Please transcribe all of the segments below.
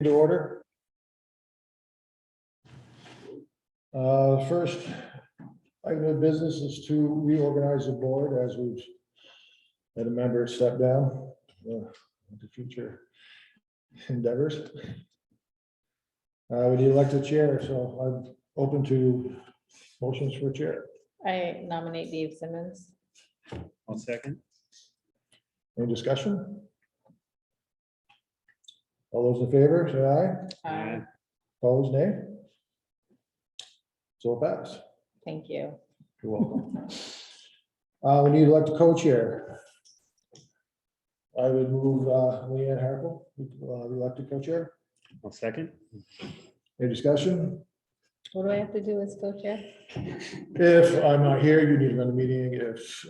to order. First item of business is to reorganize the board as we've had a member step down into future endeavors. We need elected chair, so I'm open to motions for chair. I nominate Dave Simmons. I'll second. Any discussion? All those in favor, say aye. Aye. Opposed, nay? So pass. Thank you. You're welcome. We need to elect a co-chair. I would move Leanne Harple, elected co-chair. I'll second. Any discussion? What do I have to do as co-chair? If I'm not here, you need to run the meeting. If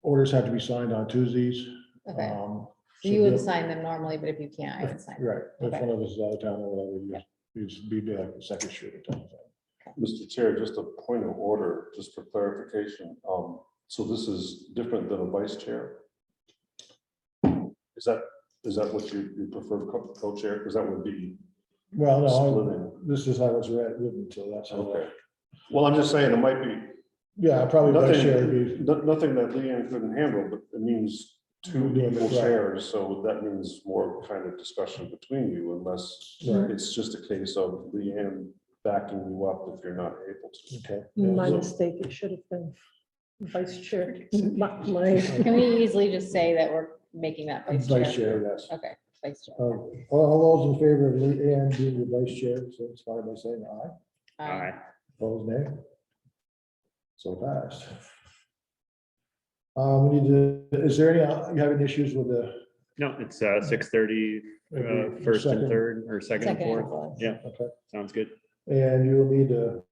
orders have to be signed on Tuesdays. Okay, So so you would sign them normally, but if you can't, I would sign them. Right, if Okay. one of us is out of town or whatever, you just be like the secretary type of thing. Mr. Chair, just a point of order, just for clarification. So this is different than a vice chair? Is that what you prefer, co-chair? Because that would be Well, no, splitting. this is how it's written, so that's how. Okay. Well, I'm just saying it might be Yeah, probably vice chair would be. nothing that Leanne couldn't handle, but it means two We're doing it equal right. chairs. So that means more kind of discussion between you unless Right. it's just a case of Leanne backing you up if you're not able to. Okay. My So- mistake, it should have been vice chair. Can we easily just say that we're making that vice chair? Vice chair, yes. Okay, vice chair. All those in favor of Leanne being the vice chair, so it's fine by saying aye. Aye. Opposed, nay? So passed. We need to, is there any, you having issues with the? No, it's 6:30, first and second? third, or second and Second and fourth. fourth. Yeah, Okay, sounds good. and you'll need to,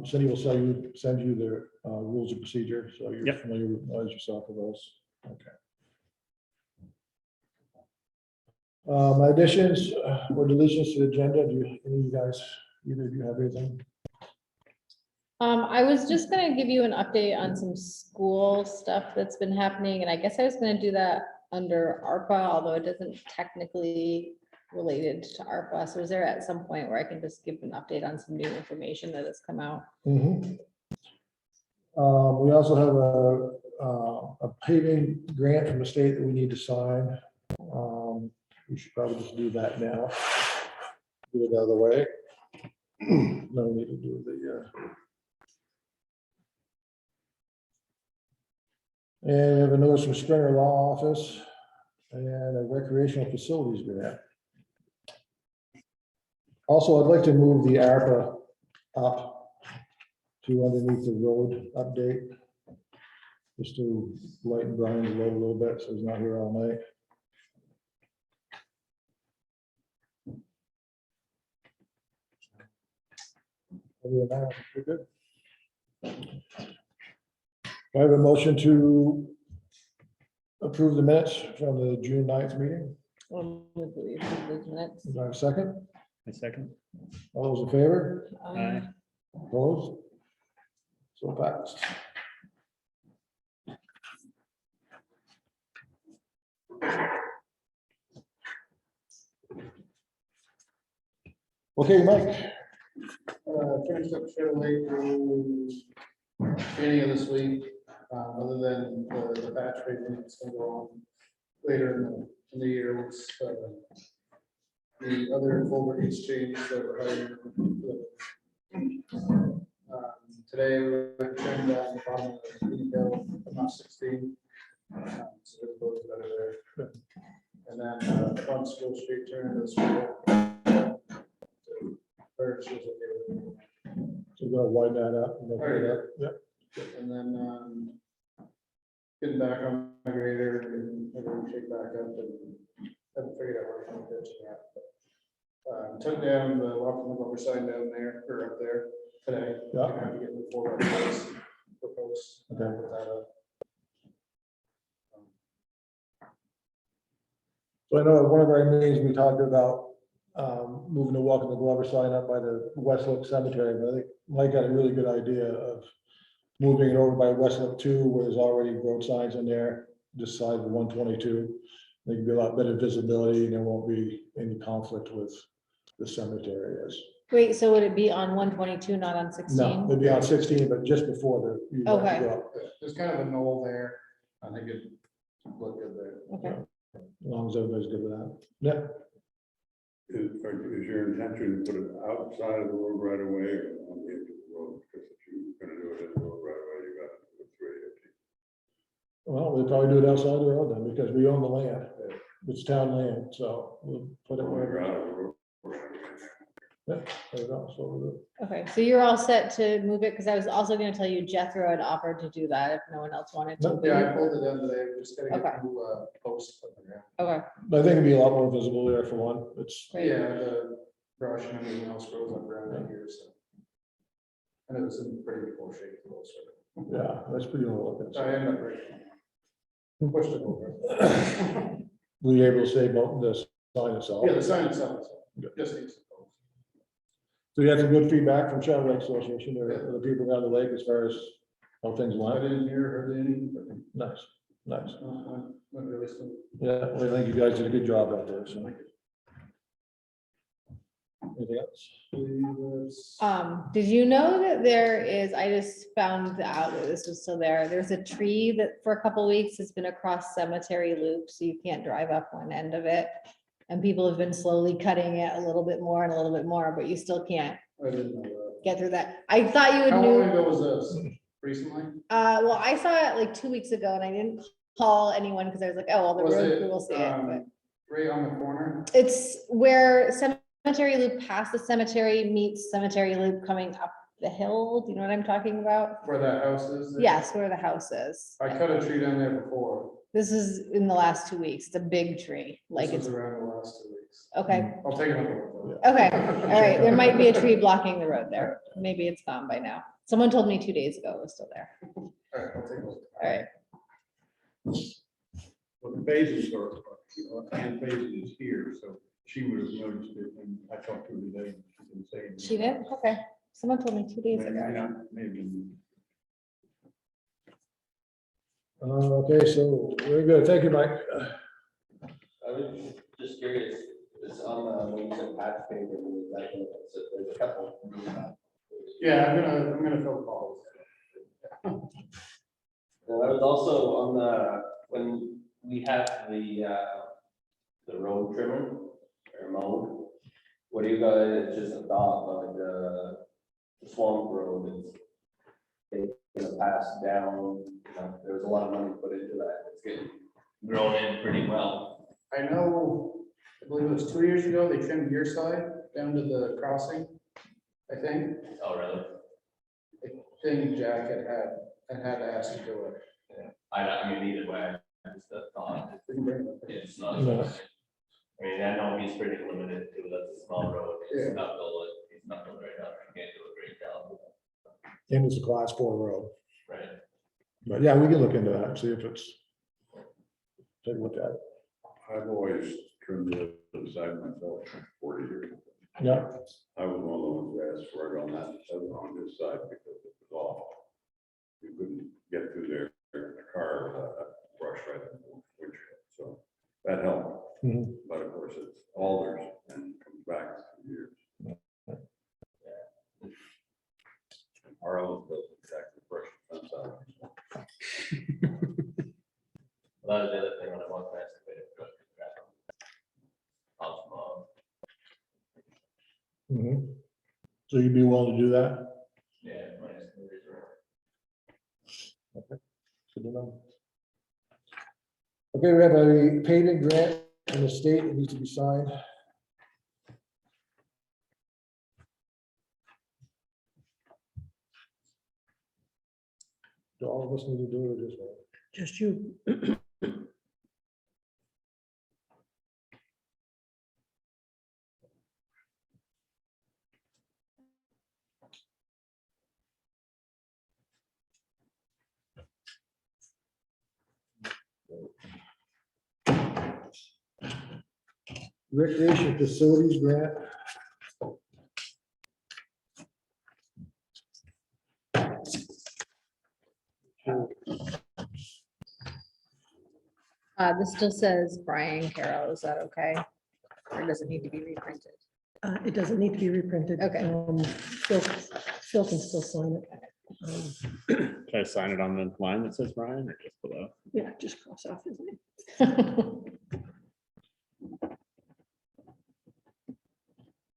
Cindy will send you the rules of procedure, so you're Yep. familiar with yourself with those. Okay. Additions or deletions to the agenda, do you, any of you guys, either of you have anything? I was just gonna give you an update on some school stuff that's been happening, and I guess I was gonna do that under ARPA, although it doesn't technically related to ARPA. So is there at some point where I can just give an update on some new information that has come out? Mhm. We also have a paving grant from the state that we need to sign. We should probably just do that now. Get it out of the way. No, we need to do the. And we have a notice from Springer Law Office and a recreational facilities grant. Also, I'd like to move the ARPA up to underneath the road update. Just to lighten Brian's load a little bit, so he's not here all night. Other than that, we're good. I have a motion to approve the minutes from the June 9th meeting. Those minutes. Is there a second? A second. All those in favor? Aye. Opposed? So passed. Okay, Mike. Finished up Chevrolet through beginning of this week, other than the batch pavement that's gonna go on later in the year. Was, the other culvert exchange that we're hiring. Today, we went turned down the bottom of the detail, about 16. So it goes better there. And then from School Street turn to school. First, is okay. So we're gonna widen that up. Yep. And then, getting back on my grader and everything shake back up and haven't figured out where I'm pitching yet. But, took down the welcome rubber sign down there, or up there today. Yeah. Gonna have to get the 4x proposed. Okay. Put that up. So I know at one of our meetings, we talked about moving the Welcome to Glover sign up by the Westlook Cemetery, but I think Mike got a really good idea of moving it over by Westlook 2, where there's already road signs in there, this side of 122. There can be a lot better visibility and there won't be any conflict with the cemetery as. Wait, so would it be on 122, not on No, 16? it'd be on 16, but just before the. you have to Okay. go up, There's kind of a knoll there. I think it looked good there. Okay, As long as everybody's good with that. Yeah, Is your intention to put it outside of the road right away or on the edge of the road? Because if you're gonna do it in the road right away, you got to do it 380. well, we'll probably do it outside the road then, because we own the land. It's town land, so we'll put it When where. you're out of the road right away. There we go, so we'll do. okay, so you're all set to move it, because I was also gonna tell you Jethro had offered to do that if no one else wanted to. Yeah, I pulled it in today. We're just gotta Okay. get new posts put in there. Okay, But I think it'd be a lot more visible there for one. It's, great. Yeah, the brush and everything else grows up around it here, so. And it was in pretty poor shape. Also. yeah, that's pretty old looking. So I ended up breaking it. Pushed it over. Were you able to say about the sign itself? Yeah, the sign itself, Good. just needs some posts. So you had some good feedback from Shadow Lake Association or the people down the lake as far as how things I went? didn't hear, heard anything, but Nice, nice. went really smooth. Yeah, well, I think you guys did a good job out there, so. Anything else? Did you know that there is, I just found out that this was still there, there's a tree that for a couple weeks has been across Cemetery Loop, so you can't drive up one end of it. And people have been slowly cutting it a little bit more and a little bit more, but you still can't I didn't know that. get through that. I thought you would How long know, ago was this? Recently? well, I saw it like 2 weeks ago and I didn't call anyone because I was like, oh, well, the Was road it, crew will see it, but. Right on the corner? It's where Cemetery Loop past the cemetery meets Cemetery Loop coming up the hill. Do you know what I'm talking about? Where that house is? there? Yes, where the house is. I cut a tree down there before. This is in the last 2 weeks. It's a big tree, like This it's, was around the last 2 weeks. okay, I'll take another look. okay, all right. There might be a tree blocking the road there. Maybe it's gone by now. Someone told me 2 days ago it was still there. All right, I'll take a look. All right, Well, the phases are, and phases is here, so she would have noticed it, and I talked to her today. She didn't say anything. she did? Okay. Someone told me 2 days Maybe ago. not, maybe. Okay, so very good. Thank you, Mike. I was just curious, it's on the, when you said patch paper, there's a couple. Yeah, I'm gonna fill calls. And I was also on the, when we have the road trimmer or mowed, what do you guys, just a thought, like the swamp road is taking a pass down, you know, there was a lot of money put into that, it's getting grown in pretty well. I know, I believe it was 2 years ago, they trimmed your side down to the crossing, I think. Oh, really? I think Jack had asked you to do it. I mean, either way, just a thought, We can bring it up. it's not. No. I mean, I know he's pretty limited too, that's a small road, Yeah. he's not built, he's not built right now, he can't do a great job, And it's a class 4 road. right? But yeah, we can look into that and see if it's. Take a look at it. I've always trimmed the other side myself for 40 years. Yeah, I was one of the ones that asked for it on this side because it was awful. You couldn't get through there in a car without that brush right in the windshield, so that helped. Mhm. But of course, it's alders and comes back in years. And Harlan does exactly brush the fence out. That was the other thing when I walked past the bit of Osmond. Mhm. So you'd be willing to do that? Yeah, minus the reserve. Good to know. Okay, we have a paving grant from the state that needs to be signed. Do all of us need to do it or just one? Just you. Recreation facilities grant. This still says Brian Carroll. Is that okay? Or does it need to be reprinted? It doesn't need to be reprinted. Okay. Phil can still sign it. Should I sign it on the line that says Brian or just below? Yeah, just cross off his name.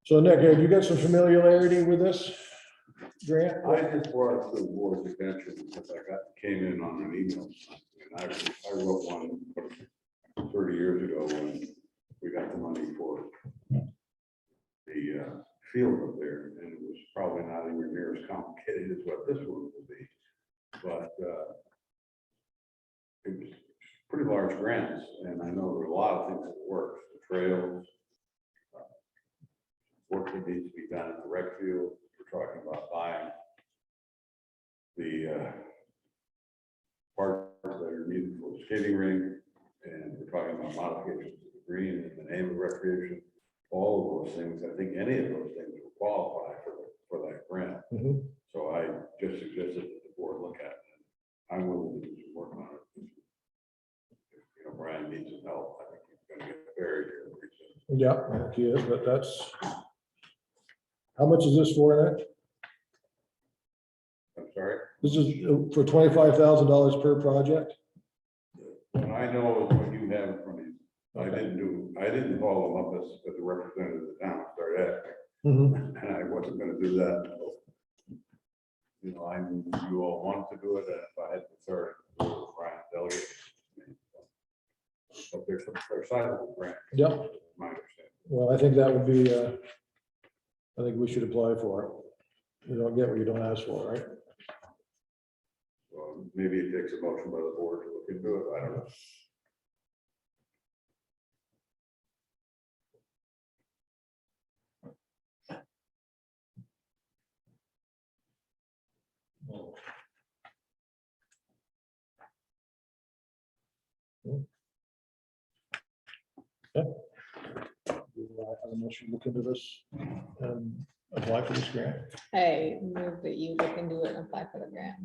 So Nick, have you got some familiarity with this grant? I just brought it to the board's attention because came in on an email. And I wrote one 30 years ago when we got the money for the field up there. And it was probably not anywhere near as complicated as what this one will be. But it was pretty large grants. And I know there are a lot of things that work, the trails, work that needs to be done at the rec field. We're talking about buying the parts that are needed for the skating rink, and we're talking about modifications to the green in the name of recreation. All of those things, I think any of those things will qualify for that grant. Mhm. So I just suggested that the board look at it. I'm willing to do some work on it. If, Brian needs some help, I think he's gonna get buried here pretty soon. Yeah, I think he is, but that's. How much is this for, Nick? I'm sorry. This is for $25,000 per project? What I know is what you have in front of you. I didn't follow them up as a representative of the town, started asking, Mhm. and I wasn't gonna do that. I knew you all wanted to do it, and if I had the third, Brian delegate. But there's sizable grant, Yep. my understanding. Well, I think that would be, I think we should apply for it. You don't get what you don't ask for, right? So maybe it takes a motion by the board to look into it, I don't know. I don't know, should we look into this and apply for this grant. I move that you look into it and apply for the grant.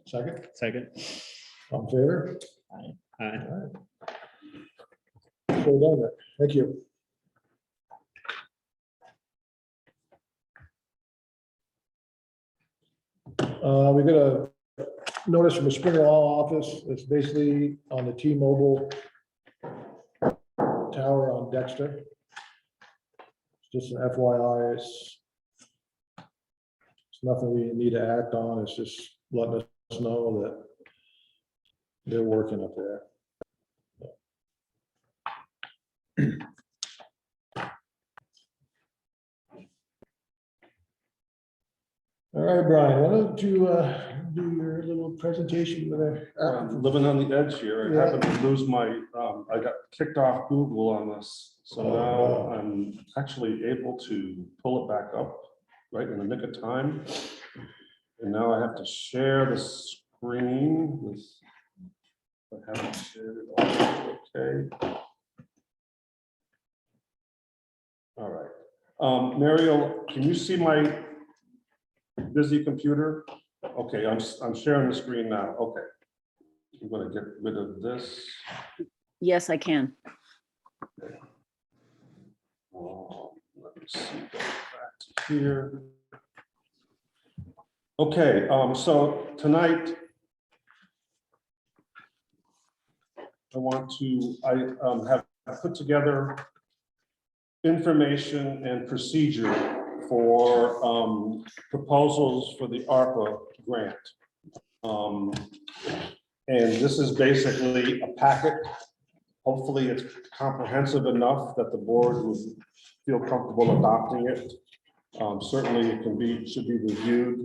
Second, Second. all in favor? Aye. All right. So done, Nick. Thank you. We got a notice from the Springer Law Office. It's basically on the T-Mobile tower on Dexter. It's just an FYI, it's nothing we need to act on. It's just letting us know that they're working up there. All right, Brian, why don't you do your little presentation with Living on the edge here, I happened to lose my, I got kicked off Google on this. So Oh, now no. I'm actually able to pull it back up right in the nick of time. And now I have to share the screen with. I haven't shared it all, okay. All right, Mariel, can you see my busy computer? Okay, I'm sharing the screen now, okay. I'm gonna get rid of this. Yes, I can. Let me see, go back to here. Okay, so tonight I have put together information and procedure for proposals for the ARPA grant. And this is basically a packet. Hopefully it's comprehensive enough that the board would feel comfortable adopting it. Certainly it should be reviewed.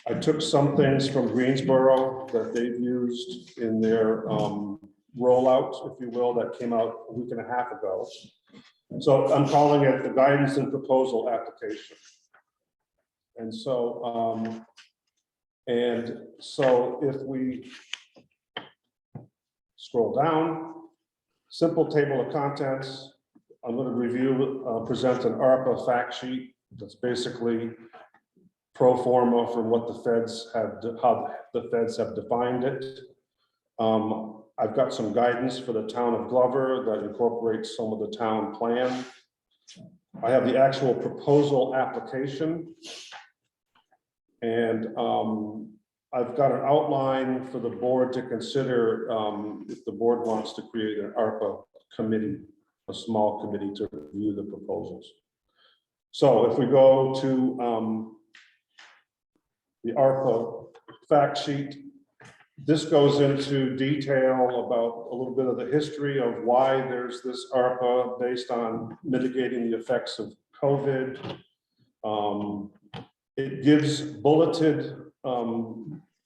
I took some things from Greensboro that they've used in their rollout, if you will, that came out a week and a half ago. So I'm calling it the guidance and proposal application. And so if we scroll down, simple table of contents, I'm going to review, present an ARPA fact sheet that's basically pro forma from what the feds have, how the feds have defined it. I've got some guidance for the town of Glover that incorporates some of the town plan. I have the actual proposal application. And I've got an outline for the board to consider if the board wants to create an ARPA committee, a small committee to review the proposals. So if we go to the ARPA fact sheet, this goes into detail about a little bit of the history of why there's this ARPA based on mitigating the effects of COVID. It gives bulleted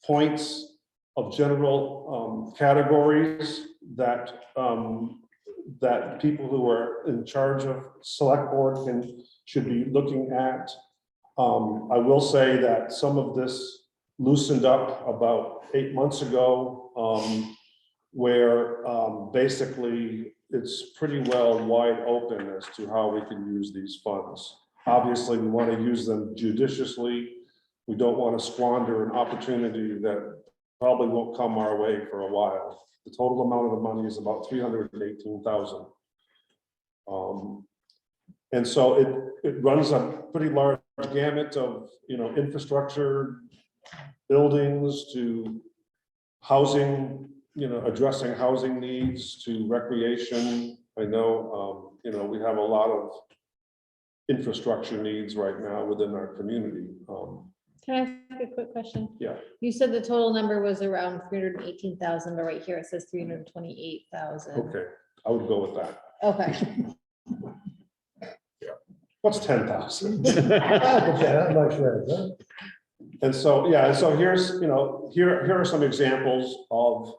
points of general categories that that people who are in charge of select board should be looking at. I will say that some of this loosened up about 8 months ago, where basically it's pretty well wide open as to how we can use these funds. Obviously, we want to use them judiciously. We don't want to squander an opportunity that probably won't come our way for a while. The total amount of the money is about $318,000. And so it runs a pretty large gamut of, infrastructure, buildings to housing, addressing housing needs to recreation. I know, we have a lot of infrastructure needs right now within our community. Can I ask a quick question? Yeah. You said the total number was around 318,000, but right here it says 328,000. Okay, I would go with that. Okay. What's 10,000? That much right, huh? And so, yeah, so here's, here are some examples of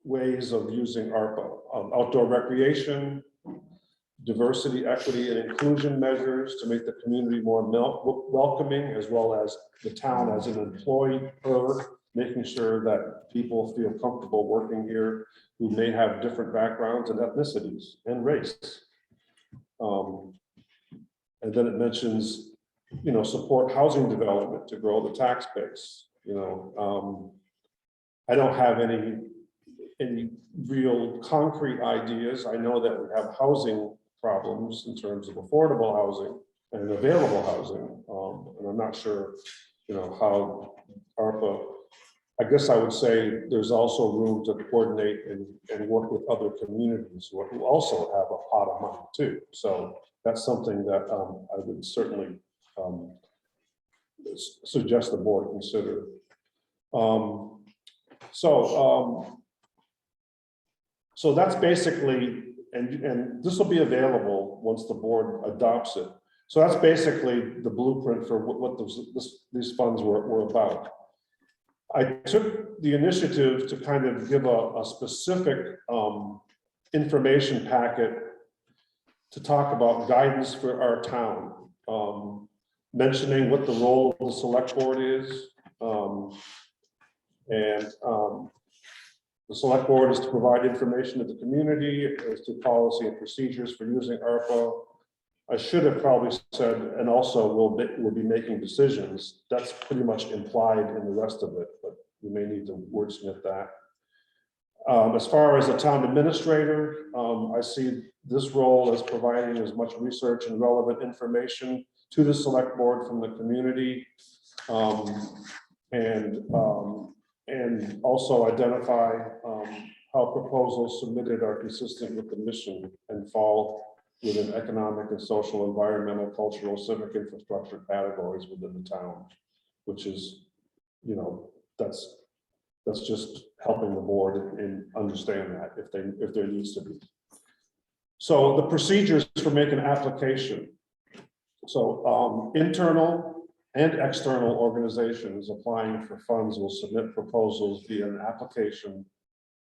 ways of using ARPA. Outdoor recreation, diversity, equity, and inclusion measures to make the community more welcoming, as well as the town as an employer, making sure that people feel comfortable working here who may have different backgrounds and ethnicities and race. And then it mentions, support housing development to grow the tax base. I don't have any real concrete ideas. I know that we have housing problems in terms of affordable housing and available housing. And I'm not sure, how ARPA, I guess I would say there's also room to coordinate and work with other communities who also have a pot of money too. So that's something that I would certainly suggest the board consider. So that's basically, and this will be available once the board adopts it. So that's basically the blueprint for what these funds were about. I took the initiative to kind of give a specific information packet to talk about guidance for our town, mentioning what the role of the select board is. The select board is to provide information to the community as to policy and procedures for using ARPA. I should have probably said, and also we'll be making decisions. That's pretty much implied in the rest of it, but we may need to wordsmith that. As far as the town administrator, I see this role as providing as much research and relevant information to the select board from the community, and also identify how proposals submitted are consistent with the mission and fall within economic and social, environmental, cultural, civic infrastructure categories within the town, which is, that's just helping the board and understand that if there needs to be. So the procedures for making an application. So internal and external organizations applying for funds will submit proposals via an application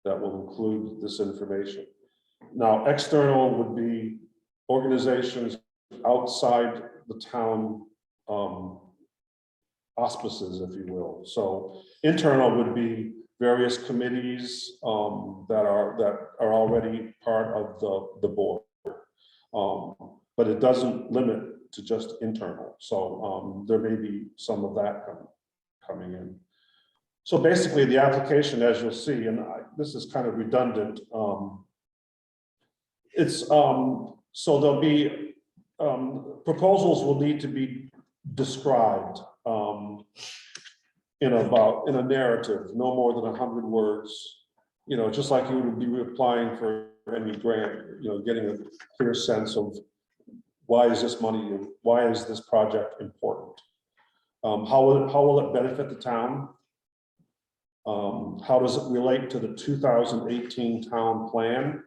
that will include this information. Now, external would be organizations outside the town auspices, if you will. So internal would be various committees that are already part of the board, but it doesn't limit to just internal. So there may be some of that coming in. So basically, the application, as you'll see, and this is kind of redundant. So there'll be, proposals will need to be described in a narrative, no more than 100 words. You know, just like you would be applying for any grant, you know, getting a clear sense of why is this money, why is this project important? How will it benefit the town? How does it relate to the 2018 town plan?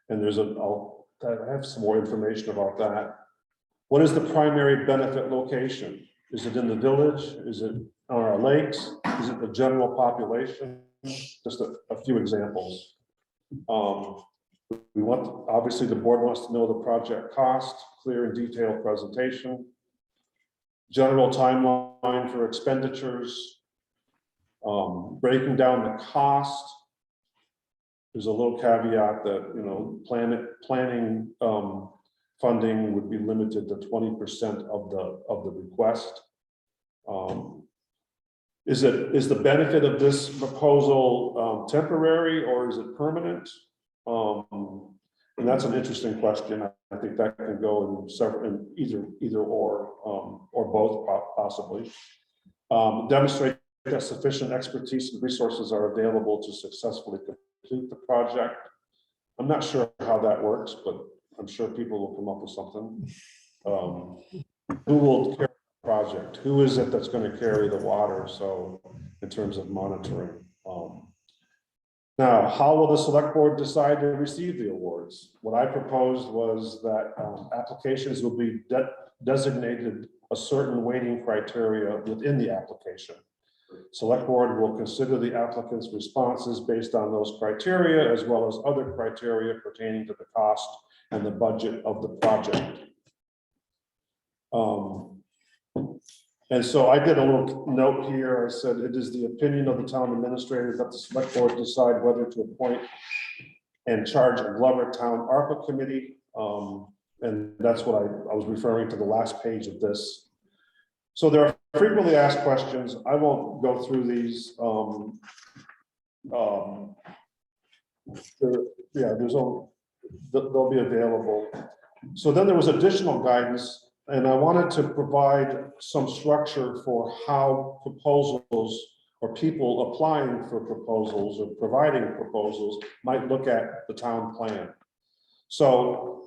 And I have some more information about that. What is the primary benefit location? Is it in the village? Is it on our lakes? Is it the general population? Just a few examples. We want, obviously, the board wants to know the project cost, clear and detailed presentation, general timeline for expenditures, breaking down the cost. There's a little caveat that, you know, planning funding would be limited to 20% of the request. Is the benefit of this proposal temporary or is it permanent? And that's an interesting question. I think that can go in either or both possibly. Demonstrate that sufficient expertise and resources are available to successfully complete the project. I'm not sure how that works, but I'm sure people will come up with something. Who will carry the project? Who is it that's going to carry the water? So in terms of monitoring. Now, how will the select board decide to receive the awards? What I proposed was that applications will be designated a certain weighting criteria within the application. Select board will consider the applicant's responses based on those criteria, as well as other criteria pertaining to the cost and the budget of the project. And so I did a little note here. I said, it is the opinion of the town administrator that the select board decide whether to appoint and charge a Glover Town ARPA committee. And that's what I was referring to the last page of this. So there are frequently asked questions. I won't go through these. They'll be available. So then there was additional guidance, and I wanted to provide some structure for how proposals or people applying for proposals or providing proposals might look at the town plan. So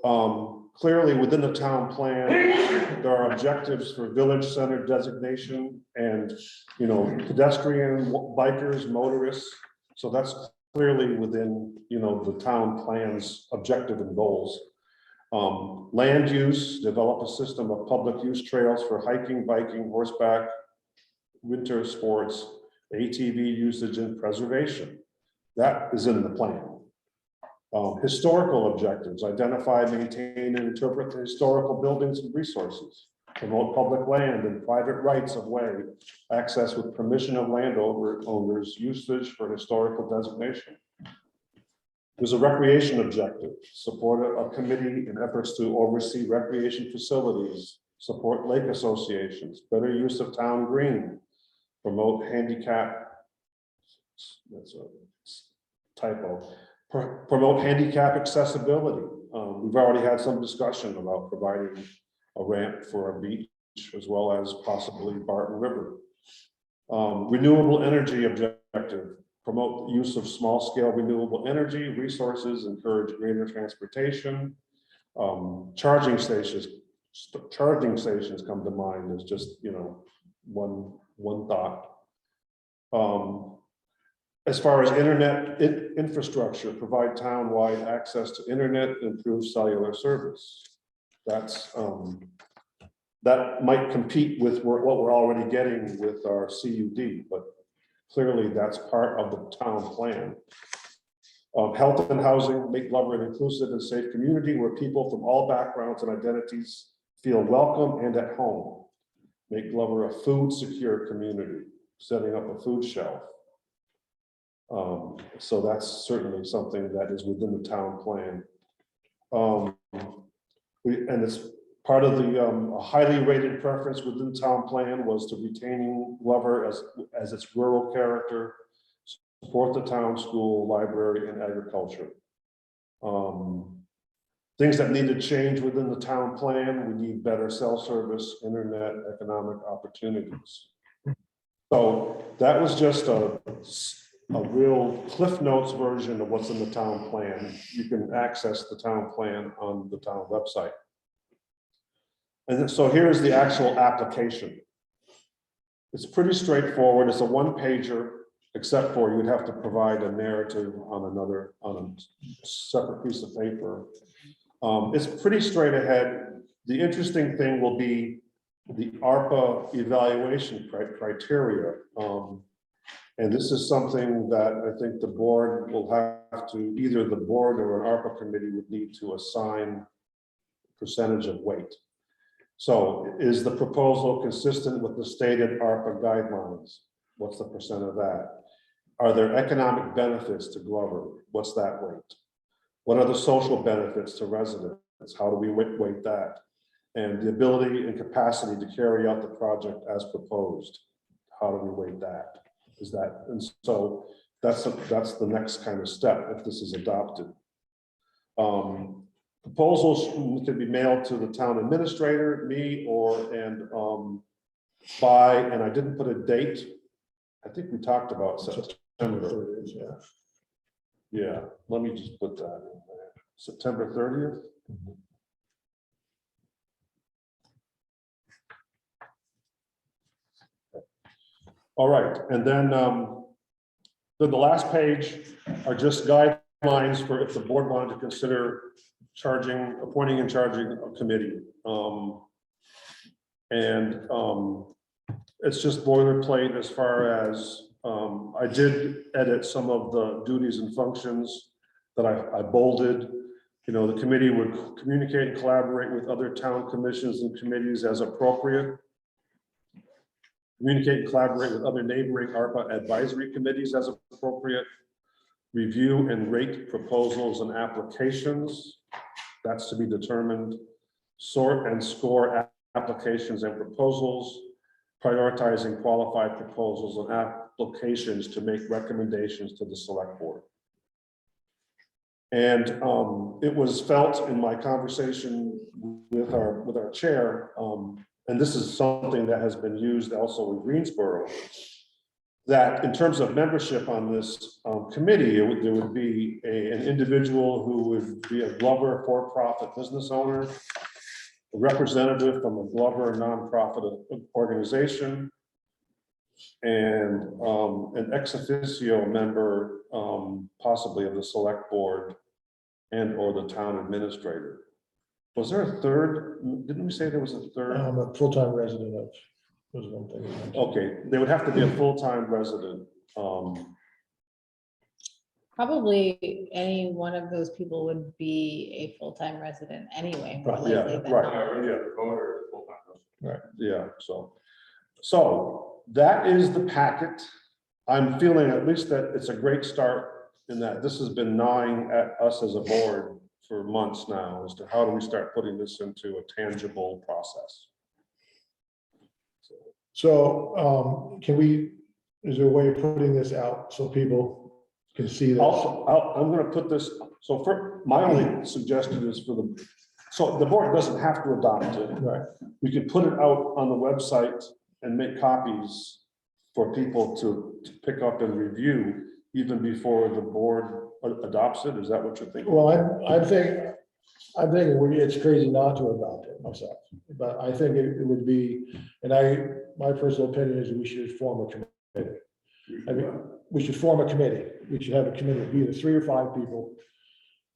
clearly within the town plan, there are objectives for village center designation and, you know, pedestrian, bikers, motorists. So that's clearly within, you know, the town plan's objective and goals. Land use, develop a system of public use trails for hiking, biking, horseback, winter sports, ATV usage and preservation. That is in the plan. Historical objectives, identify, maintain, and interpret the historical buildings and resources, promote public land and private rights of way, access with permission of landowners, usage for historical designation. There's a recreation objective, support a committee in efforts to oversee recreation facilities, support lake associations, better use of town green, promote handicap, that's a typo, promote handicap accessibility. We've already had some discussion about providing a ramp for a beach as well as possibly Barton River. Renewable energy objective, promote the use of small-scale renewable energy resources, encourage greater transportation. Charging stations come to mind as just, you know, one thought. As far as internet infrastructure, provide town-wide access to internet, improve cellular service. That's that might compete with what we're already getting with our CUD, but clearly that's part of the town plan. Health and housing, make Glover an inclusive and safe community where people from all backgrounds and identities feel welcome and at home. Make Glover a food secure community, setting up a food shelf. So that's certainly something that is within the town plan. Part of the highly rated preference within town plan was to retaining Glover as its rural character, support the town school, library, and agriculture. Things that need to change within the town plan, we need better cell service, internet, economic opportunities. So that was just a real Cliff Notes version of what's in the town plan. You can access the town plan on the town website. And then, so here's the actual application. It's pretty straightforward. It's a one-pager, except for you'd have to provide a narrative on a separate piece of paper. It's pretty straight ahead. The interesting thing will be the ARPA evaluation criteria. And this is something that I think the board will have to, either the board or an ARPA committee would need to assign percentage of weight. So is the proposal consistent with the stated ARPA guidelines? What's the percent of that? Are there economic benefits to Glover? What's that weight? What are the social benefits to residents? How do we weight that? And the ability and capacity to carry out the project as proposed. How do we weight that? Is that, and so that's the next kind of step if this is adopted. Proposals can be mailed to the town administrator, me, by, and I didn't put a date. I think we talked about September. 30th, yeah. Yeah, let me just put that in there. September 30th. All right, and then the last page are just guidelines for if the board wanted to consider appointing and charging a committee. It's just boilerplate as far as I did edit some of the duties and functions that I bolded. You know, the committee would communicate and collaborate with other town commissions and committees as appropriate. Communicate and collaborate with other neighboring ARPA advisory committees as appropriate. Review and rate proposals and applications. That's to be determined. Sort and score applications and proposals. Prioritizing qualified proposals and applications to make recommendations to the select board. And it was felt in my conversation with our chair, and this is something that has been used also in Greensboro, that in terms of membership on this committee, there would be an individual who would be a Glover for-profit business owner, a representative from a Glover nonprofit organization, and an ex officio member, possibly of the select board and or the town administrator. Was there a third? Didn't we say there was a third? I'm a full-time resident of, was one thing. Okay, they would have to be a full-time resident. Probably any one of those people would be a full-time resident anyway. More Right, yeah, likely than right. not. Yeah, so that is the packet. I'm feeling at least that it's a great start in that this has been gnawing at us as a board for months now as to how do we start putting this into a tangible process. So is there a way of putting this out so people can see this? I'm gonna put this, so for, my only suggestion is so the board doesn't have to adopt it. Right, We could put it out on the website and make copies for people to pick up and review even before the board adopts it. Is that what you're thinking? well, I'm thinking it's crazy not to adopt it myself, but I think it would be, and my personal opinion is we should form a committee. I mean, we should form a committee. We should have a committee of either 3 or 5 people.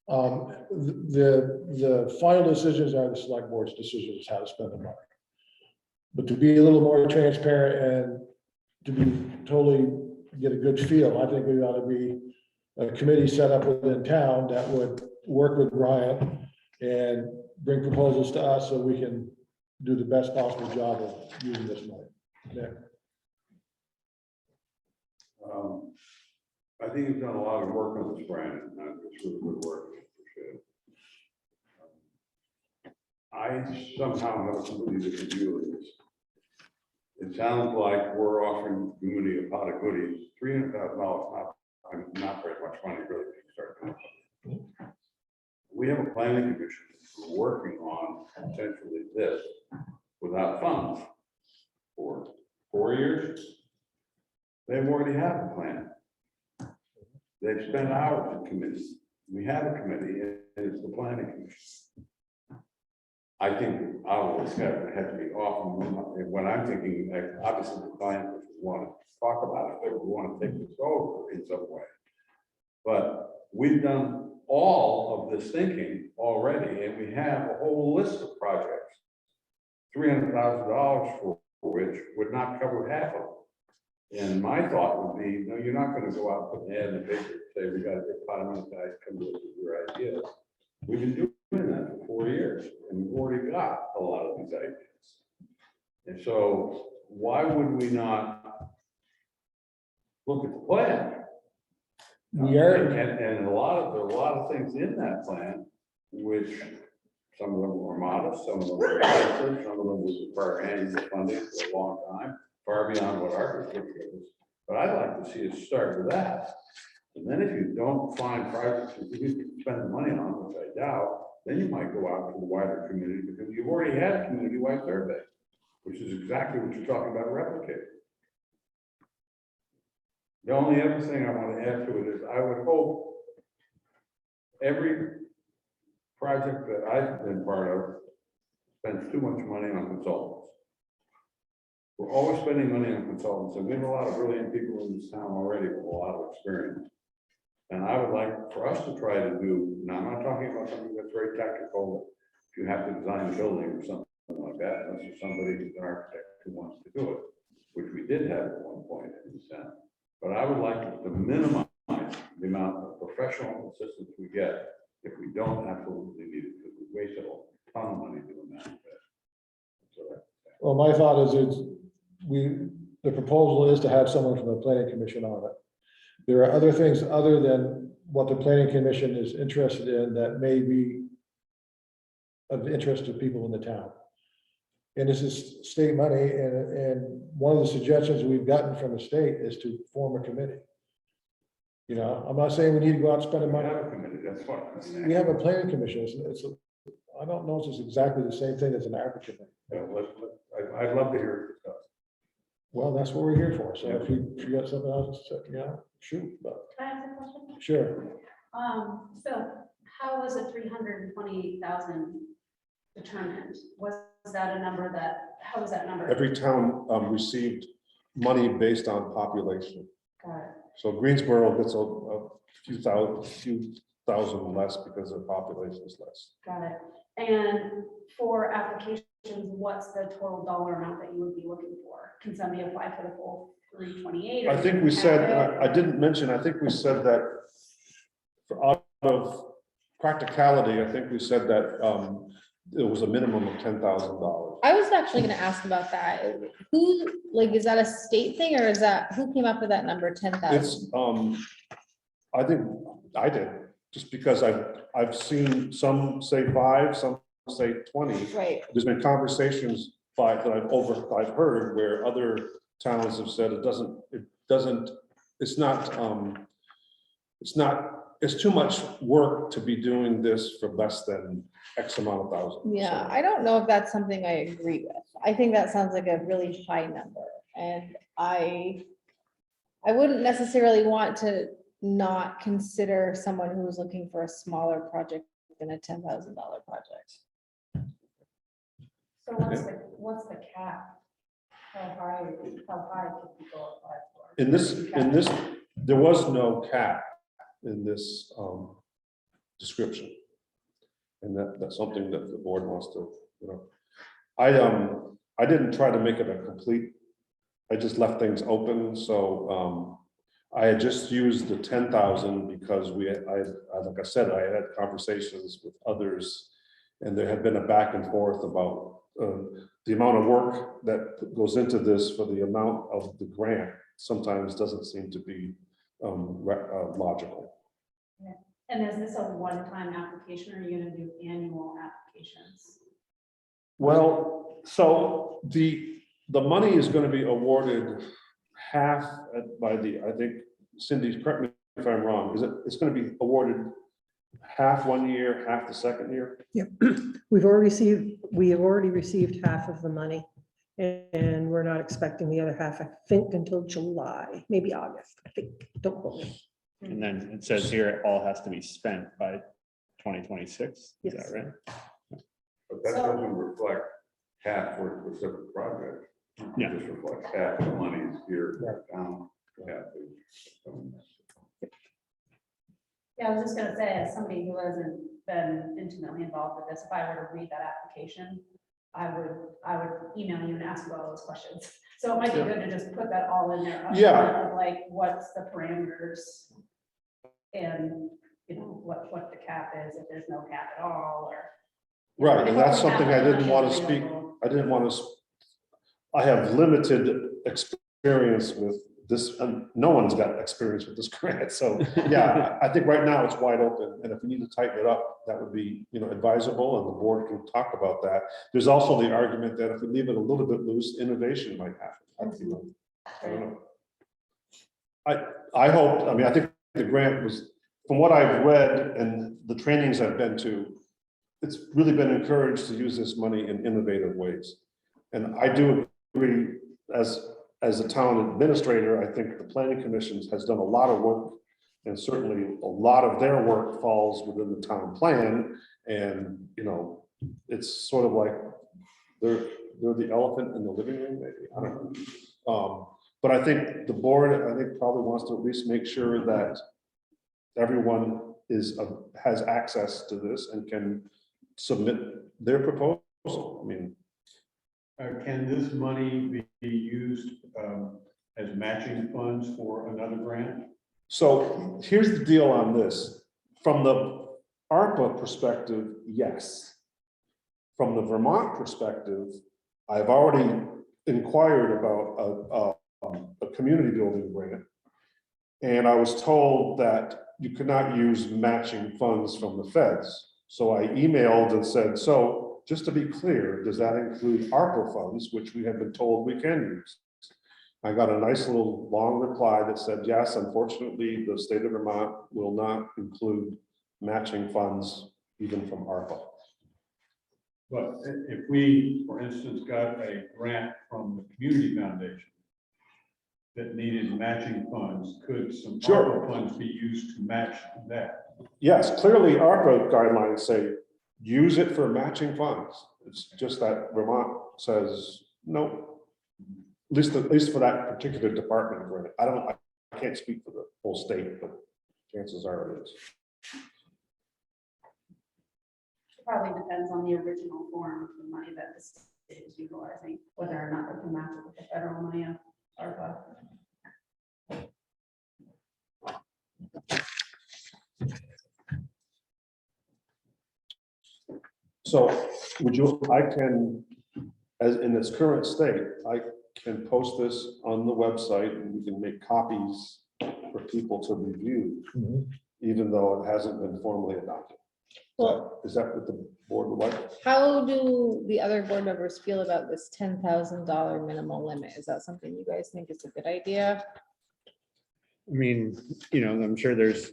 The final decisions are the select board's decisions how to spend the money. But to be a little more transparent and to be totally get a good feel, I think we ought to be a committee set up within town that would work with Brian and bring proposals to us so we can do the best possible job of using this money. Yeah. I think you've done a lot of work on this, Brandon. It's really good work. Appreciate it. I somehow have a completely different view of this. It sounds like we're offering the community a pot of goodies, $300,000, not very much money really to start doing something. We have a planning commission who's working on potentially this without funds for 4 years. They've already have a plan. They've spent hours in committees. We have a committee, and it's the planning commission. I think our schedule had to be off. And when I'm thinking, like, obviously the client would want to talk about it, they would want to take this over in some way. But we've done all of this thinking already, and we have a whole list of projects. $300,000 for which would not cover half of them. And my thought would be, no, you're not going to go out and put an ad in the paper and say, we got a big pot of money, guys, come with your ideas. We've been doing that for 4 years, and we've already got a lot of these ideas. And so why would we not look at the plan? We are, And there are a lot of things in that plan, which some of them were modest, some of them were expensive, some of them would require annual funding for a long time, far beyond what our district is. But I'd like to see us start with that. And then if you don't find projects that you can spend the money on, which I doubt, then you might go out to the wider community, because you've already had a community-wide survey, which is exactly what you're talking about replicating. The only other thing I want to add to it is I would hope every project that I've been part of spends too much money on consultants. We're always spending money on consultants, and we have a lot of brilliant people in this town already with a lot of experience. And I would like for us to try to do, now I'm not talking about something that's very technical, if you have to design a building or something like that, unless there's somebody who's an architect who wants to do it, which we did have at one point in the Senate. But I would like to minimize the amount of professional assistance we get if we don't absolutely need it, because we wasted a ton of money doing that. So well, my thought is the proposal is to have someone from the planning commission on it. There are other things other than what the planning commission is interested in that may be of interest to people in the town. And this is state money, and one of the suggestions we've gotten from the state is to form a committee. You know, I'm not saying we need to go out and spend the we money. have a committee, that's what I'm saying. We have a planning commission. I don't know if it's exactly the same thing as an advocate. Yeah, I'd love to hear it discussed. Well, that's what we're here for. So if you got something else, shoot, but Can I ask a question? sure. So how was it 328,000 determined? Was that a number how was that number? Every town received money based on population. Got it. So Greensboro gets a few thousand less because their population is less. Got it. And for applications, what's the total dollar amount that you would be looking for? Can somebody apply for the full 328? I think we said, I didn't mention, I think we said that for out of practicality, I think we said that it was a minimum of $10,000. I was actually gonna ask about that. Who, like, is that a state thing, or is that, who came up with that number, 10,000? It's, I think I did, just because I've seen some say 5, some say 20. Right, There's been conversations that I've heard where other towns have said it's too much work to be doing this for less than X amount of thousand. yeah, So, I don't know if that's something I agree with. I think that sounds like a really high number, and I wouldn't necessarily want to not consider someone who's looking for a smaller project than a $10,000 project. So what's the cap? How high could people apply for? In this, there was no cap in this description. And that's something that the board wants to, I didn't try to make it a complete, I just left things open, so I had just used the 10,000 because like I said, I had conversations with others, and there had been a back and forth about the amount of work that goes into this for the amount of the grant sometimes doesn't seem to be logical. And is this a one-time application, or are you gonna do annual applications? Well, so the money is gonna be awarded half by I think Cindy's, correct me if I'm wrong, it's gonna be awarded half 1 year, half the second year? Yep. We have already received half of the money. And we're not expecting the other half, I think, until July, maybe August, I think. Don't quote me. And then it says here, it all has to be spent by 2026, is Yes. that right? But that doesn't reflect half for a specific project. Yeah. It just reflects half the money's here down. half is- Yeah, I was just gonna say, as somebody who hasn't been intimately involved with this, if I were to read that application, I would email you and ask you all those questions. So it might be good to just put that all in there. up Yeah. front of, like, what's the parameters? And, you know, what the cap is, if there's no cap at all, or. Right, and that's What we something have, I didn't how want much to is speak, available. I didn't want to, I have limited experience with this, and no one's got experience with this grant, so, yeah, I think right now it's wide open, and if we need to tighten it up, that would be, advisable, and the board can talk about that. There's also the argument that if we leave it a little bit loose, innovation might happen. I don't know. I hope, I think the grant was, from what I've read and the trainings I've been to, it's really been encouraged to use this money in innovative ways. And I do agree, as a town administrator, I think the planning commissions has done a lot of work. And certainly a lot of their work falls within the town plan. And, it's sort of like they're the elephant in the living room, maybe, I don't know. But I think the board, probably wants to at least make sure that everyone has access to this and can submit their proposal. Can this money be used as matching funds for another grant? So here's the deal on this. From the ARPA perspective, yes. From the Vermont perspective, I've already inquired about a community building grant. And I was told that you could not use matching funds from the feds. So I emailed and said, so just to be clear, does that include ARPA funds, which we have been told we can use? I got a nice little long reply that said, yes, unfortunately, the state of Vermont will not include matching funds even from ARPA. But if we, for instance, got a grant from the community foundation that needed matching funds, could some Sure. ARPA funds be used to match that? Yes, clearly ARPA guidelines say, use it for matching funds. It's just that Vermont says, no. At least for that particular department grant. I can't speak for the whole state, but chances are it is. Probably depends on the original form of the money that the state is utilizing, whether or not they can match it with the federal money of ARPA. So I can, as in its current state, I can post this on the website and we can make copies for people to review, even though it hasn't been formally adopted. Well, Is that what the board would like? how do the other board members feel about this $10,000 minimum limit? Is that something you guys think is a good idea? I'm sure there's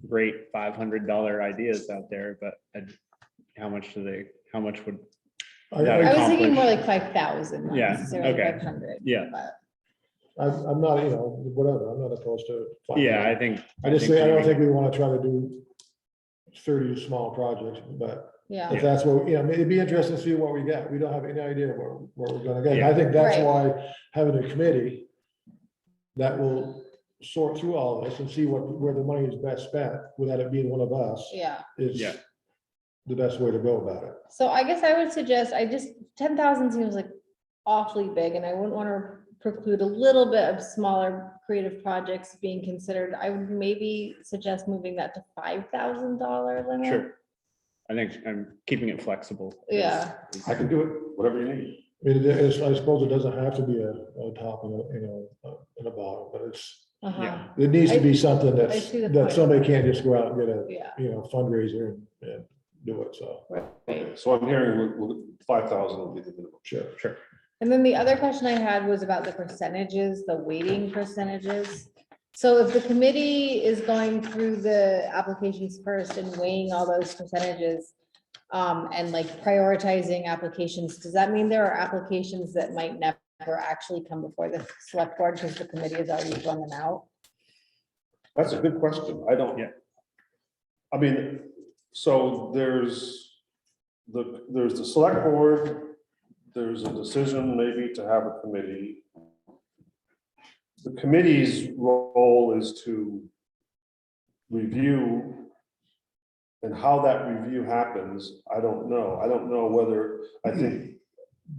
great $500 ideas out there, but how much would, I- Yeah. I was thinking accomplish- more like 5,000, not Yeah, necessarily okay. 500. Yeah. but- I'm not, whatever, I'm not opposed to. yeah, I think. I don't think we want to try to do 30 small projects, but Yeah, if that's what, it'd be interesting to see what we get. We don't have any idea where we're gonna get. And I Yeah. think that's Right. why having a committee that will sort through all this and see where the money is best spent without it being one of us yeah. is Yeah. the best way to go about it. So I guess I would suggest, 10,000 seems like awfully big, and I wouldn't want to preclude a little bit of smaller creative projects being considered. I would maybe suggest moving that to $5,000 limit. Sure. I think I'm keeping it flexible. Yeah. I can do it, whatever you need. I suppose it doesn't have to be a top and a bottom, but Uh-huh. it needs to be something I see the that point. somebody can't just go out and get a, Yeah. fundraiser and do it, so, Right. So I'm hearing 5,000 will be the minimum. sure. And then the other question I had was about the percentages, the weighting percentages. So if the committee is going through the applications first and weighing all those percentages, and like prioritizing applications, does that mean there are applications that might never actually come before the select board because the committee has already run them out? That's a good question. I don't. Yeah. I mean, so there's the select board, there's a decision maybe to have a committee. The committee's role is to review, and how that review happens, I don't know. I don't know whether, I think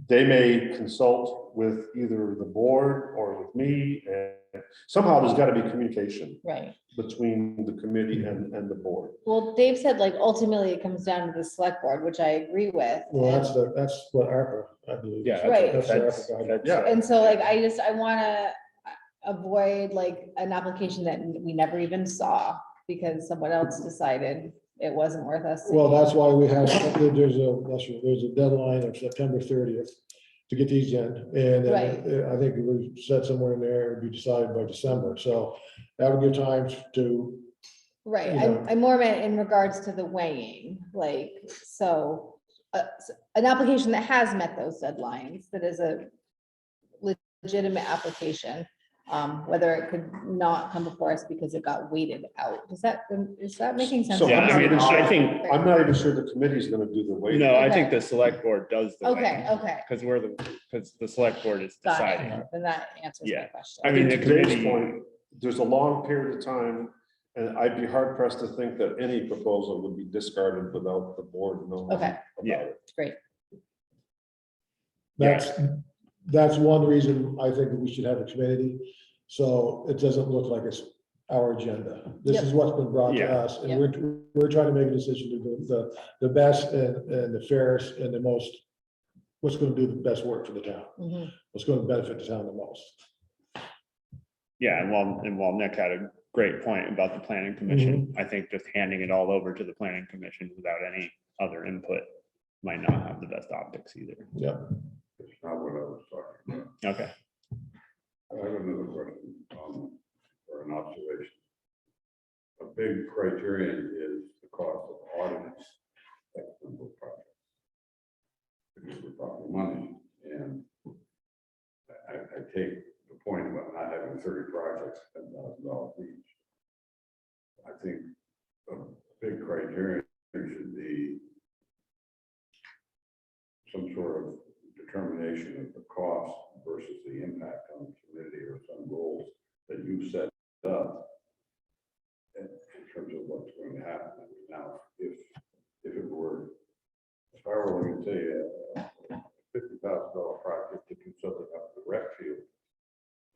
they may consult with either the board or with me, and somehow there's got to be communication Right. between the committee and the board. Well, Dave said like ultimately it comes down to the select board, which I agree with. Well, that's what ARPA, I believe. Yeah. Right. That's the ARPA guidance. Yeah. And so like, I wanna avoid like an application that we never even saw because someone else decided it wasn't worth us. Well, that's why we have, there's a deadline of September 30th to get these in. And I think it was said somewhere in there, it would be decided by December. So that would give time to, Right, you know. I more meant in regards to the weighing, like, so, an application that has met those deadlines, that is a legitimate application, whether it could not come before us because it got weighted out. Is that making sense? So Yeah, I mean, I think, I'm not even sure the committee's gonna do the weight. no, I Okay. think the select board does the Okay, weighing, okay, because because the select board is got deciding. it, then that answers my Yeah. question. I mean, To the Dave's committee, point, there's a long period of time, and I'd be hard pressed to think that any proposal would be discarded without the board knowing Okay. about Yeah. it. Great, that's one reason I think that we should have a committee. So it doesn't look like it's our agenda. This is what's been brought to Yeah. us, and we're trying to make a decision to do the best and the fairest and the most, what's gonna do the best work for the town, Mhm. what's gonna benefit the town the most. yeah, and while Nick had a great point about the planning commission, I think just handing it all over to the planning commission without any other input might not have the best optics either. Yeah. It's not what I was talking about. Okay, I have another question, or an observation. A big criterion is the cost of auditing external projects. Because we're talking money, and I take the point about not having 30 projects, $10,000 each. I think a big criterion should be some sort of determination of the cost versus the impact on the community, or some goals that you set up in terms of what's going to happen. Now, if it were, if I were going to say a $50,000 project to do something up the rec field,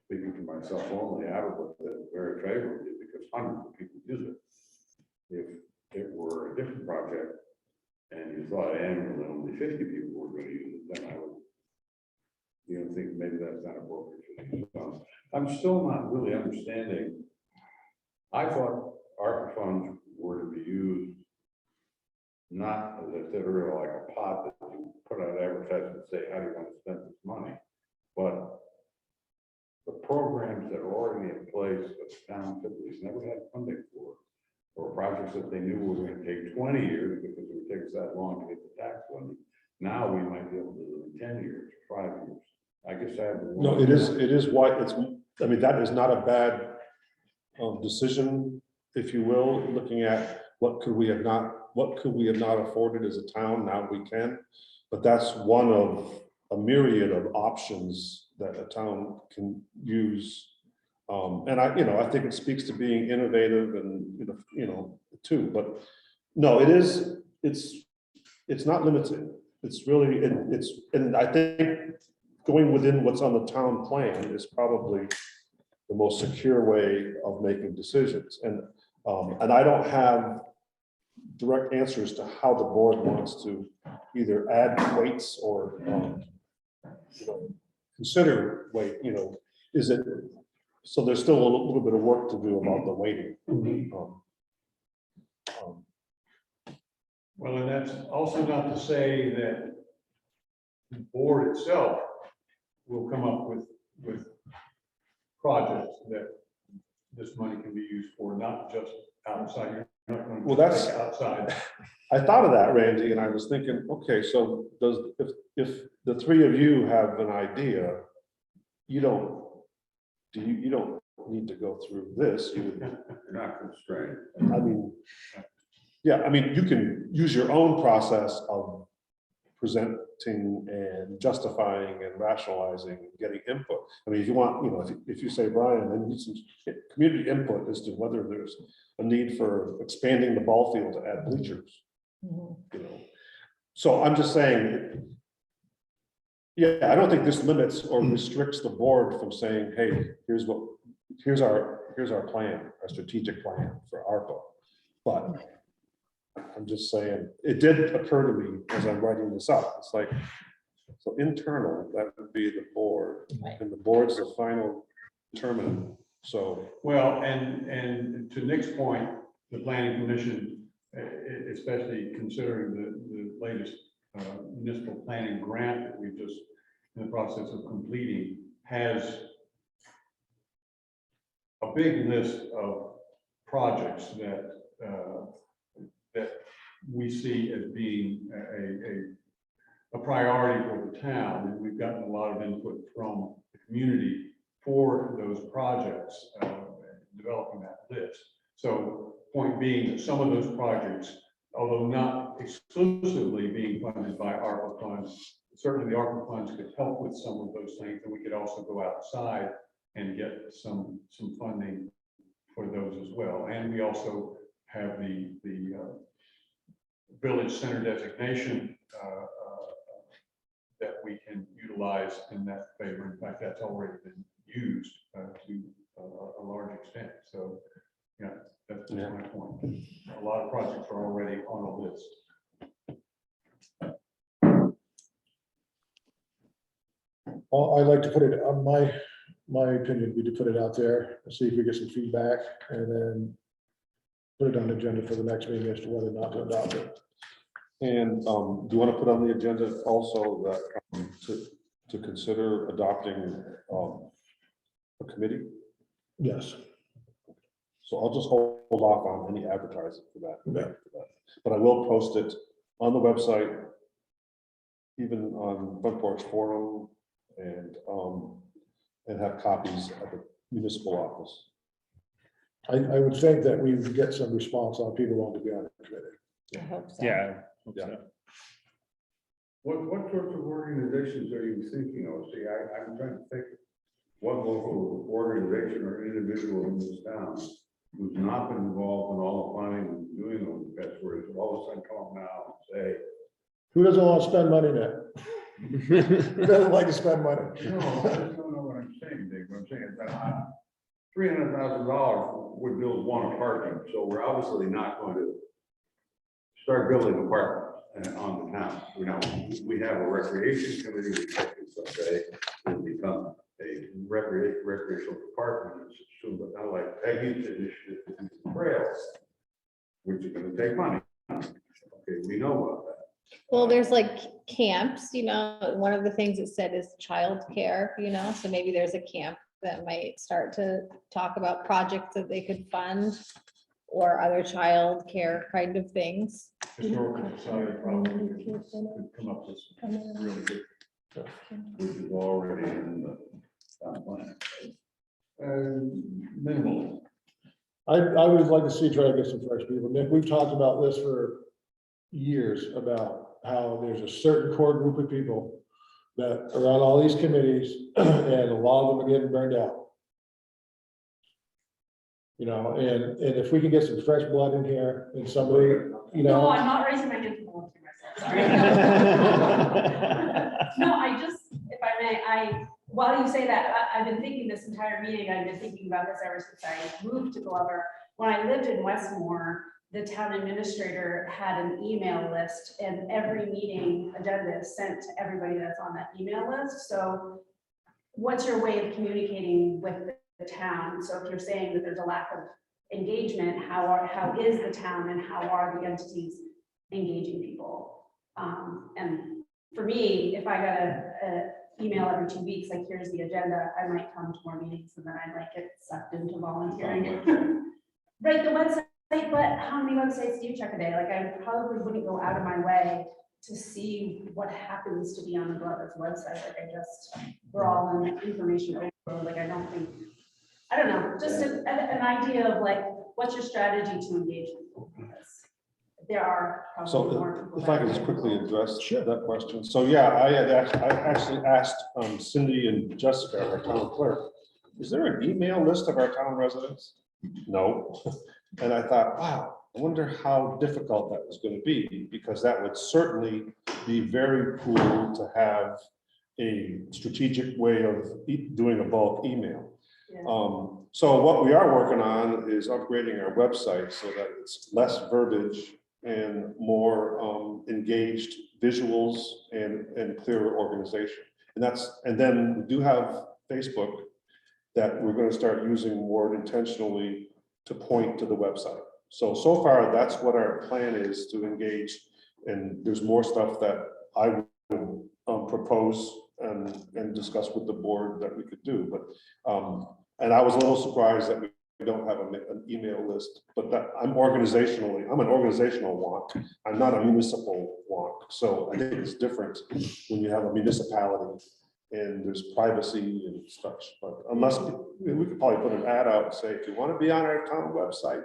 speaking for myself only, I would look at it very favorably because hundreds of people use it. If it were a different project and you thought annually only 50 people were going to use it, then I would, think maybe that's not appropriate for these funds. I'm still not really understanding. I thought ARPA funds were to be used not, as I said earlier, like a pot that you put out advertising and say, how do you want to spend this money? But the programs that are already in place that the town typically never had funding for, or projects that they knew were going to take 20 years because it would take us that long to get the tax funding. Now we might be able to do it in 10 years, 5 years. I guess I have. No, it is why it's, I mean, that is not a bad decision, if you will, looking at what could we have not afforded as a town, now we can. But that's one of a myriad of options that a town can use. And I think it speaks to being innovative and, too, but no, it's not limited. It's really, and I think going within what's on the town plan is probably the most secure way of making decisions. And I don't have direct answers to how the board wants to either add weights or consider weight, is it, so there's still a little bit of work to do about the weighting. Well, and that's also not to say that the board itself will come up with projects that this money can be used for, not just outside. You're not going to Well, that's- take outside. I thought of that, Randy, and I was thinking, okay, so if the three of you have an idea, you don't need to go through this, You're not constrained. I mean, yeah, I mean, you can use your own process of presenting and justifying and rationalizing and getting input. I mean, if you want, if you say, Brian, I need some community input as to whether there's a need for expanding the ball field to add bleachers, So I'm just saying, yeah, I don't think this limits or restricts the board from saying, hey, here's our plan, our strategic plan for ARPA. But I'm just saying, it did occur to me as I'm writing this up. It's like, so internal, that would be the board, Right. and the board's the final determinant. So, Well, and to Nick's point, the planning commission, especially considering the latest municipal planning grant that we've just in the process of completing, has a big list of projects that we see as being a priority for the town, and we've gotten a lot of input from the community for those projects, developing that list. So point being that some of those projects, although not exclusively being funded by ARPA funds, certainly the ARPA funds could help with some of those things, and we could also go outside and get some funding for those as well. And we also have the village center designation that we can utilize in that favor. In fact, that's already been used to a large extent. So, yeah, that's my point. A lot of projects are already on a list. Well, I'd like to put it on my opinion, would be to put it out there and see if we get some feedback and then put it on the agenda for the next meeting as to whether or not to adopt it. and do you want to put on the agenda also that to consider adopting a committee? Yes. So I'll just hold off on any advertising for that. Yeah. But I will post it on the website, even on Front Porch Forum, and have copies at the municipal office. I would think that we would get some response on people wanting to be on the committee. I hope so. Yeah. Yeah. What sorts of organizations are you thinking of? See, I'm trying to think, what local organization or individual in this town who's not been involved in all the planning and doing those best words, all of a sudden come up now and say, Who doesn't want to spend money now? Who doesn't like to spend money? no, I just don't know what I'm saying, Dave. What I'm saying is that $300,000 would build one apartment, so we're obviously not going to start building apartments on the town. You know, we have a recreation committee, we take it someday, will become a recreational department, it's soon, but not like Peggy's initiative, to do trails, which are gonna take money. Okay, we know about that. Well, there's like camps, one of the things it said is childcare, so maybe there's a camp that might start to talk about projects that they could fund or other childcare kind of things. Historical society probably could come up with some really good. Which is already in the town plan. Minimal. I would like to see, try to get some fresh people. Nick, we've talked about this for years, about how there's a certain core group of people that are on all these committees, and a lot of them are getting burned out. And if we can get some fresh blood in here and somebody, No, I'm not raising my hand to volunteer myself, sorry. No, if I may, while you say that, I've been thinking this entire meeting, I've been thinking about this ever since I moved to Glover. When I lived in Westmore, the town administrator had an email list, and every meeting agenda is sent to everybody that's on that email list. So what's your way of communicating with the town? So if you're saying that there's a lack of engagement, how is the town and how are the entities engaging people. And for me, if I got a email every 2 weeks, like here's the agenda, I might come to more meetings and then I might get sucked into volunteering. Right, the website, but how many websites do you check a day? Like I probably wouldn't go out of my way to see what happens to be on the Brothers website. Like we're all in information overload. Like I don't know, just an idea of like, what's your strategy to engage people? Because there are probably more So people. if I could just quickly address that question. So yeah, I actually asked Cindy and Jessica, our town clerk, is there an email list of our town residents? No. And I thought, wow, I wonder how difficult that was going to be, because that would certainly be very cool to have a strategic way of doing a bulk email. Yeah. So what we are working on is upgrading our website so that it's less verbiage and more engaged visuals and clearer organization. And then we do have Facebook that we're going to start using more intentionally to point to the website. So far, that's what our plan is, to engage. And there's more stuff that I would propose and discuss with the board that we could do. But and I was a little surprised that we don't have an email list, but that I'm an organizational wonk. I'm not a municipal wonk. So I think it's different when you have a municipality and there's privacy and such. But unless we could probably put an ad out and say, if you want to be on our town website,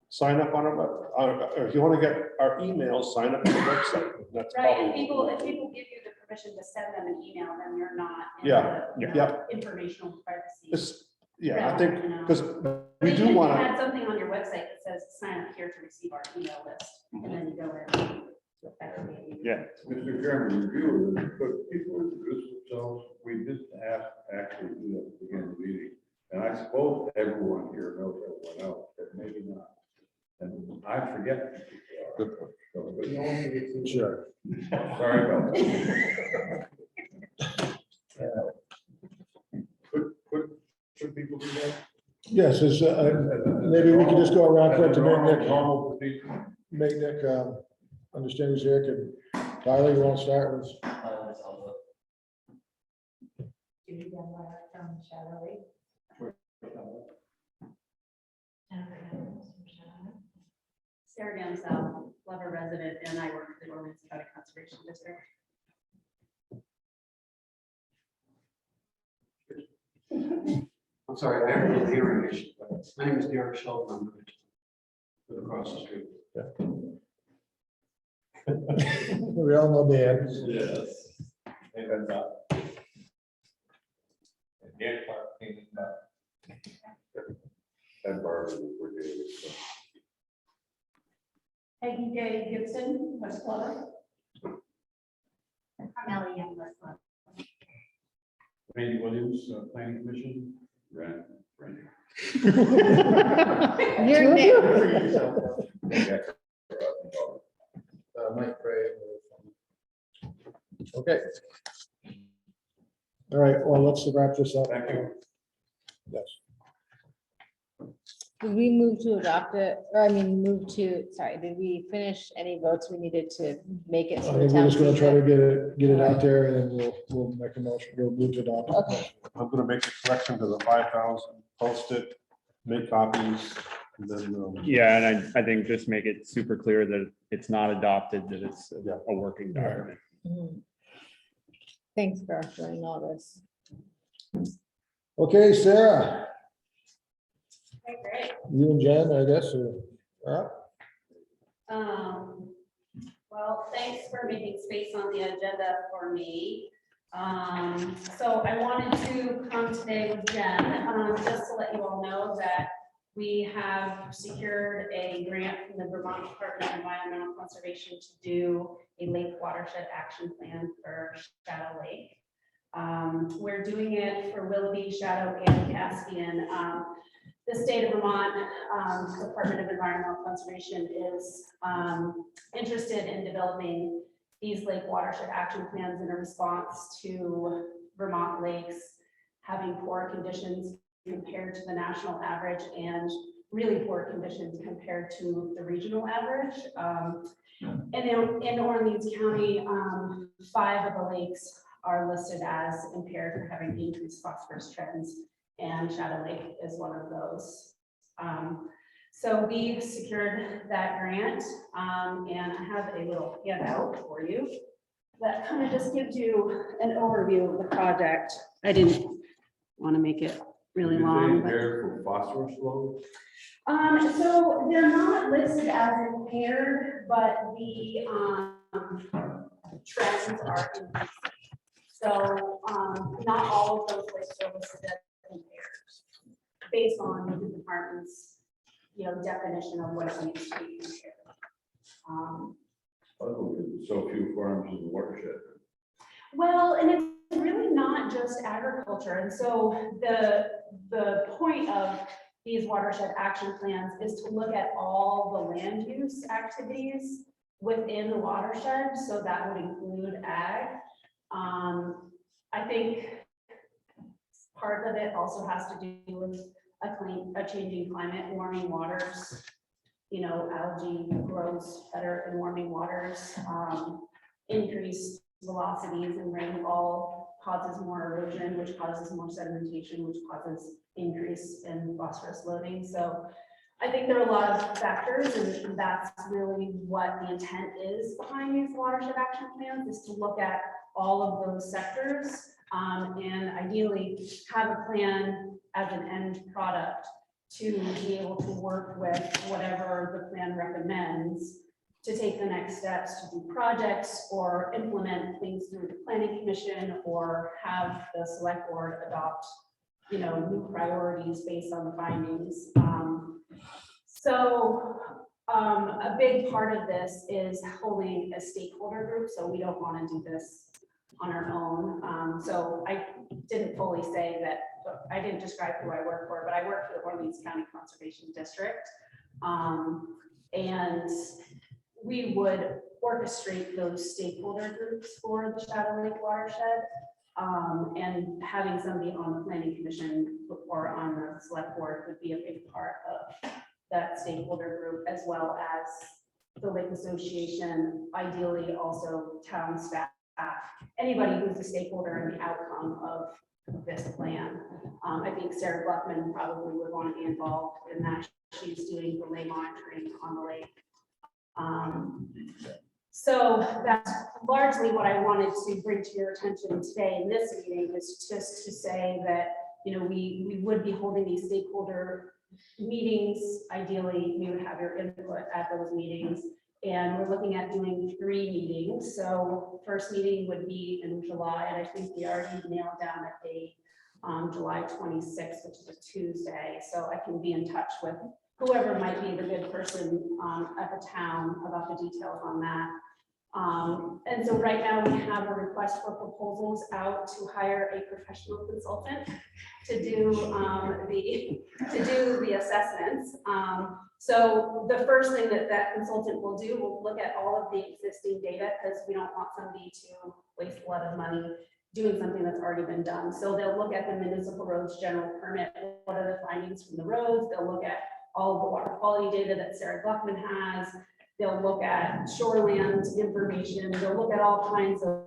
sign up on our web, or if you want to get our emails, sign up on the website. That's Right, probably. if people give you the permission to send them an email, then you're not in Yeah, the, yeah. informational privacy. Yeah, I realm, think, you know. because But we even do if you want to. had something on your website that says, sign up here to receive our email list, and then you go in. That would be- Yeah. Mr. Chairman, review of this, but people introduce themselves, we did ask actually do that at the beginning of the meeting. And I suppose everyone here knows everyone else, but maybe not. And I forget who people are. So, but no one forgets. Sure. Sorry about that. Should people do that? Yes, maybe we can just go around quick to Normal procedure. make Nick understand who's here. Could Tyler, you want to start with? Judy Dunbar from Shadow Lake. Sarah Down South, Glover resident, and I work for the Orleans County Conservation District. I'm sorry, I have a little hearing issue. But my name is Derek Sheldon. I'm live across the street. We all know Dan. Yes. And Barbara, we're doing it, so. Peggy Gay Gibson, West Glover. I'm Ellie Young, West Glover. Randy Williams, Planning Commission. Randy. Your name. Mike Gray. Okay. All right, well, let's wrap this up. Thank you. Yes. Did we move to adopt it, or I mean, did we finish any votes we needed to make it? I so the think we're town just gonna sees try to it? get it out there, and then we'll make a motion, we'll move to adopt. Okay. I'm gonna make a correction to the 5,000, post it, make copies, and then. Yeah, and I think just make it super clear that it's not adopted, that it's Yeah. a working document. Mhm. Thanks for doing all this. Okay, Sarah, Okay, great. you and Jen, I guess, are up. Well, thanks for making space on the agenda for me. So I wanted to come today with Jen, just to let you all know that we have secured a grant from the Vermont Department of Environmental Conservation to do a lake watershed action plan for Shadow Lake. We're doing it for Willoughby, Shadow, and Caspian. The state of Vermont Department of Environmental Conservation is interested in developing these lake watershed action plans in a response to Vermont lakes having poor conditions compared to the national average and really poor conditions compared to the regional average. And in Orleans County, 5 of the lakes are listed as impaired for having increased phosphorus trends, and Shadow Lake is one of those. So we secured that grant, and I have a little handout for you that kind of just gives you an overview of the project. I didn't want to make it really long. But For phosphorus load? So they're not listed as impaired, but the trends are increasing. So not all of those lakes are listed as impaired based on the department's, definition of what it means to be impaired. So few farms in the watershed. Well, and it's really not just agriculture. And so the point of these watershed action plans is to look at all the land use activities within the watershed. So that would include ag. I think part of it also has to do with a changing climate, warming waters. Algae grows better in warming waters. Increased velocities and rainfall causes more erosion, which causes more sedimentation, which causes increase in phosphorus loading. So I think there are a lot of factors, and that's really what the intent is behind these watershed action plans, is to look at all of those sectors, and ideally have a plan as an end product to be able to work with whatever the plan recommends to take the next steps to do projects or implement things through the planning commission, or have the select board adopt, new priorities based on the findings. A big part of this is holding a stakeholder group. So we don't want to do this on our own. So I didn't fully say that, I didn't describe who I work for, but I work for the Orleans County Conservation District. And we would orchestrate those stakeholder groups for the Shadow Lake watershed. And having somebody on the planning commission or on the select board would be a big part of that stakeholder group, as well as the Lake Association, ideally also town staff, anybody who's a stakeholder in the outcome of this plan. I think Sarah Gluckman probably would want to be involved in that. She's doing the lake monitoring on the lake. So that's largely what I wanted to bring to your attention today in this meeting, is just to say that, we would be holding these stakeholder meetings. Ideally, we would have your input at those meetings, and we're looking at doing 3 meetings. So first meeting would be in July, and I think we already nailed down a date, July 26th, which is a Tuesday. So I can be in touch with whoever might be the good person at the town about the details on that. And so right now we have a request for proposals out to hire a professional consultant to do the assessments. So the first thing that consultant will do, will look at all of the existing data, because we don't want somebody to waste a lot of money doing something that's already been done. So they'll look at the municipal roads general permit. What are the findings from the roads? They'll look at all of the water quality data that Sarah Gluckman has. They'll look at shoreland information. They'll look at all kinds of,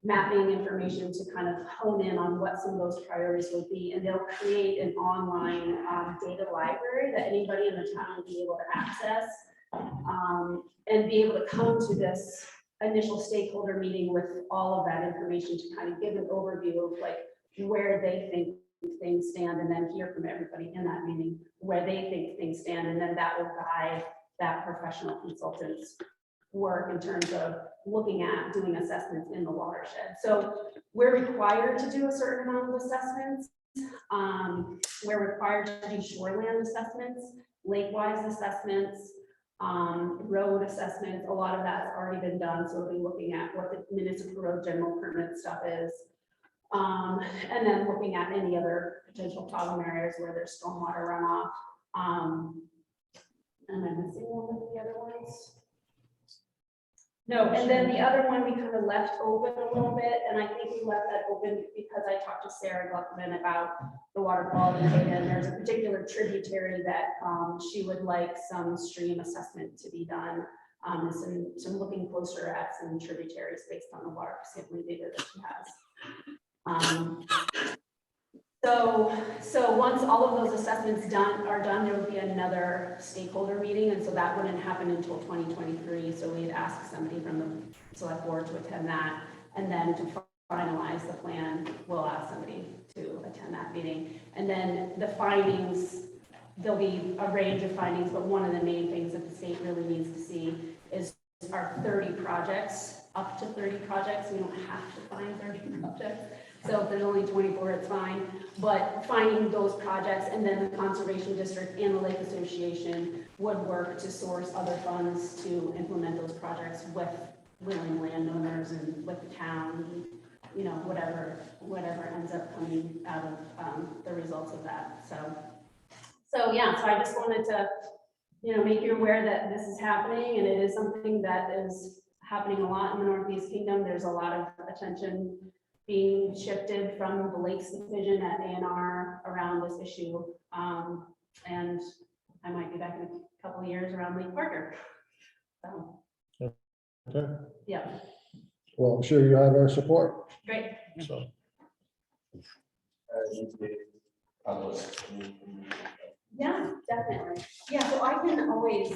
mapping information to kind of hone in on what some of those priorities would be. And they'll create an online data library that anybody in the town will be able to access, and be able to come to this initial stakeholder meeting with all of that information to kind of give an overview of like where they think things stand, and then hear from everybody in that meeting where they think things stand. And then that will guide that professional consultant's work in terms of looking at doing assessments in the watershed. So we're required to do a certain amount of assessments. We're required to do shoreland assessments, lake-wise assessments, road assessments. A lot of that's already been done. So we'll be looking at what the municipal road general permit stuff is. And then looking at any other potential problem areas where there's stormwater runoff. And I'm missing one of the other ones. No, and then the other one we kind of left open a little bit, and I think we left that open because I talked to Sarah Gluckman about the water quality data, and there's a particular particular tributary that she would like some stream assessment to be done. And some looking closer at some tributaries based on the water sampling data that she has. So once all of those assessments are done, there will be another stakeholder meeting, and so that wouldn't happen until 2023. So we'd ask somebody from the select board to attend that, and then to finalize the plan, we'll ask somebody to attend that meeting. And then the findings, there'll be a range of findings, but one of the main things that the state really needs to see is our 30 projects, up to 30 projects. We don't have to find 30 projects. So if there's only 24, it's fine. But finding those projects, and then the Conservation District and the Lake Association would work to source other funds to implement those projects with willing landowners and with the town, you know, whatever ends up coming out of the results of that. So yeah, so I just wanted to, you know, make you aware that this is happening, and it is something that is happening a lot in the Northeast Kingdom. There's a lot of attention being shifted from the Lakes Division at ANR around this issue. And I might be back in a couple of years around Lake Parker. So, Okay, yeah, well, I'm sure you have our support, great. so. Yeah, definitely. Yeah, so I can always,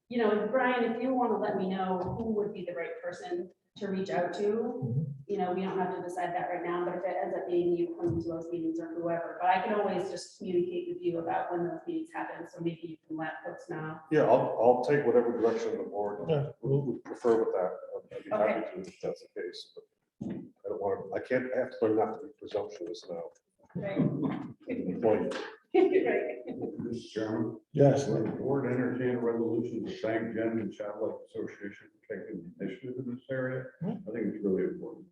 you know, Brian, if you want to let me know who would be the right person to reach out to, you know, we don't have to decide that right now, but if it ends up being you coming to those meetings or whoever, but I can always just communicate with you about when those meetings happen, so maybe you can let folks know. Yeah, I'll take whatever direction the board Yeah. would prefer with that. I'd be happy to if that's the case. But I don't want to, I have to learn not to be presumptuous now. Right. Point. Right. Mr. Chairman, Yes, the board entertain a resolution to thank Jen and Child Lake Association for taking initiative in this area. I think it's really important.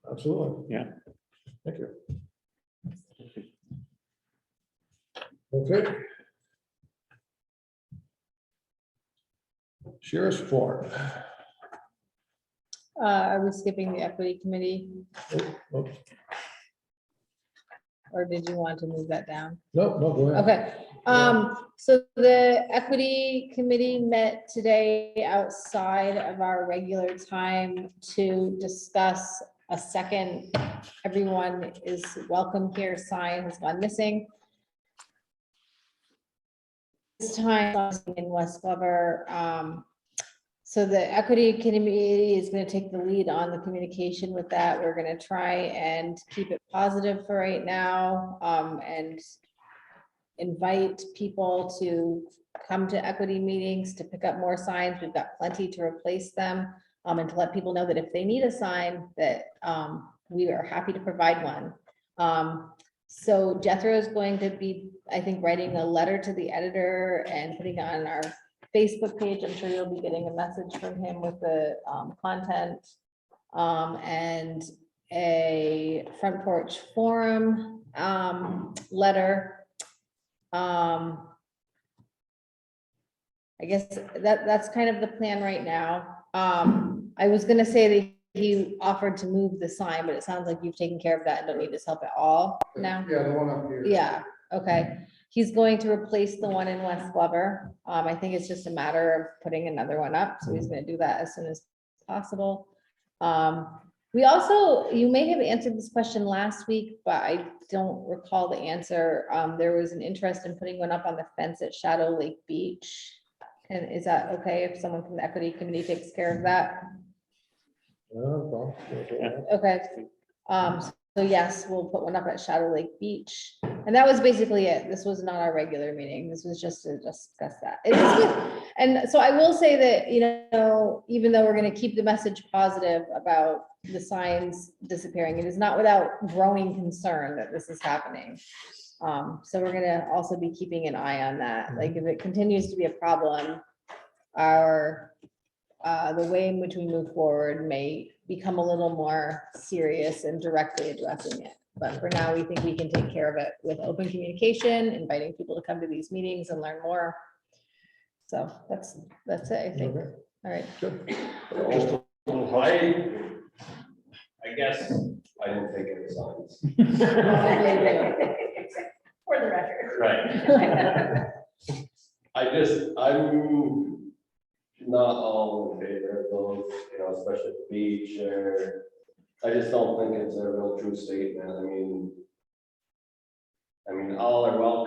absolutely. Yeah. Thank you. Okay. Sheriff's report. Are we skipping the equity committee, Oh, or did you want to move that down? no, go ahead. Okay, so the equity committee met today outside of our regular time to discuss a second "everyone is welcome here" sign has gone missing. This time in West Glover, so the equity committee is going to take the lead on the communication with that. We're going to try and keep it positive for right now, and invite people to come to equity meetings to pick up more signs. We've got plenty to replace them, and to let people know that if they need a sign, that we are happy to provide one. So Jethro is going to be, I think, writing a letter to the editor and putting it on our Facebook page. I'm sure you'll be getting a message from him with the content, and a front porch forum letter. I guess that's kind of the plan right now. I was gonna say that he offered to move the sign, but it sounds like you've taken care of that and don't need his help at all now. Yeah, the one up here. Yeah, okay. He's going to replace the one in West Glover. I think it's just a matter of putting another one up, so he's gonna do that as soon as possible. We also, you may have answered this question last week, but I don't recall the answer. There was an interest in putting one up on the fence at Shadow Lake Beach. And is that okay if someone from the equity committee takes care of that? Okay, so yes, we'll put one up at Shadow Lake Beach. And that was basically it. This was not our regular meeting. This was just to discuss that. And so I will say that, you know, even though we're gonna keep the message positive about the signs disappearing, it is not without growing concern that this is happening. So we're gonna also be keeping an eye on that. Like if it continues to be a problem, the way in which we move forward may become a little more serious and directly addressing it. But for now, we think we can take care of it with open communication, inviting people to come to these meetings and learn more. So that's it, I think. Okay. All right. Good. Just a little help. I guess I didn't take any signs. For the record. Right. I'm not all in favor of those, you know, especially the beach, or, I just don't think it's a real true statement. I mean, all are all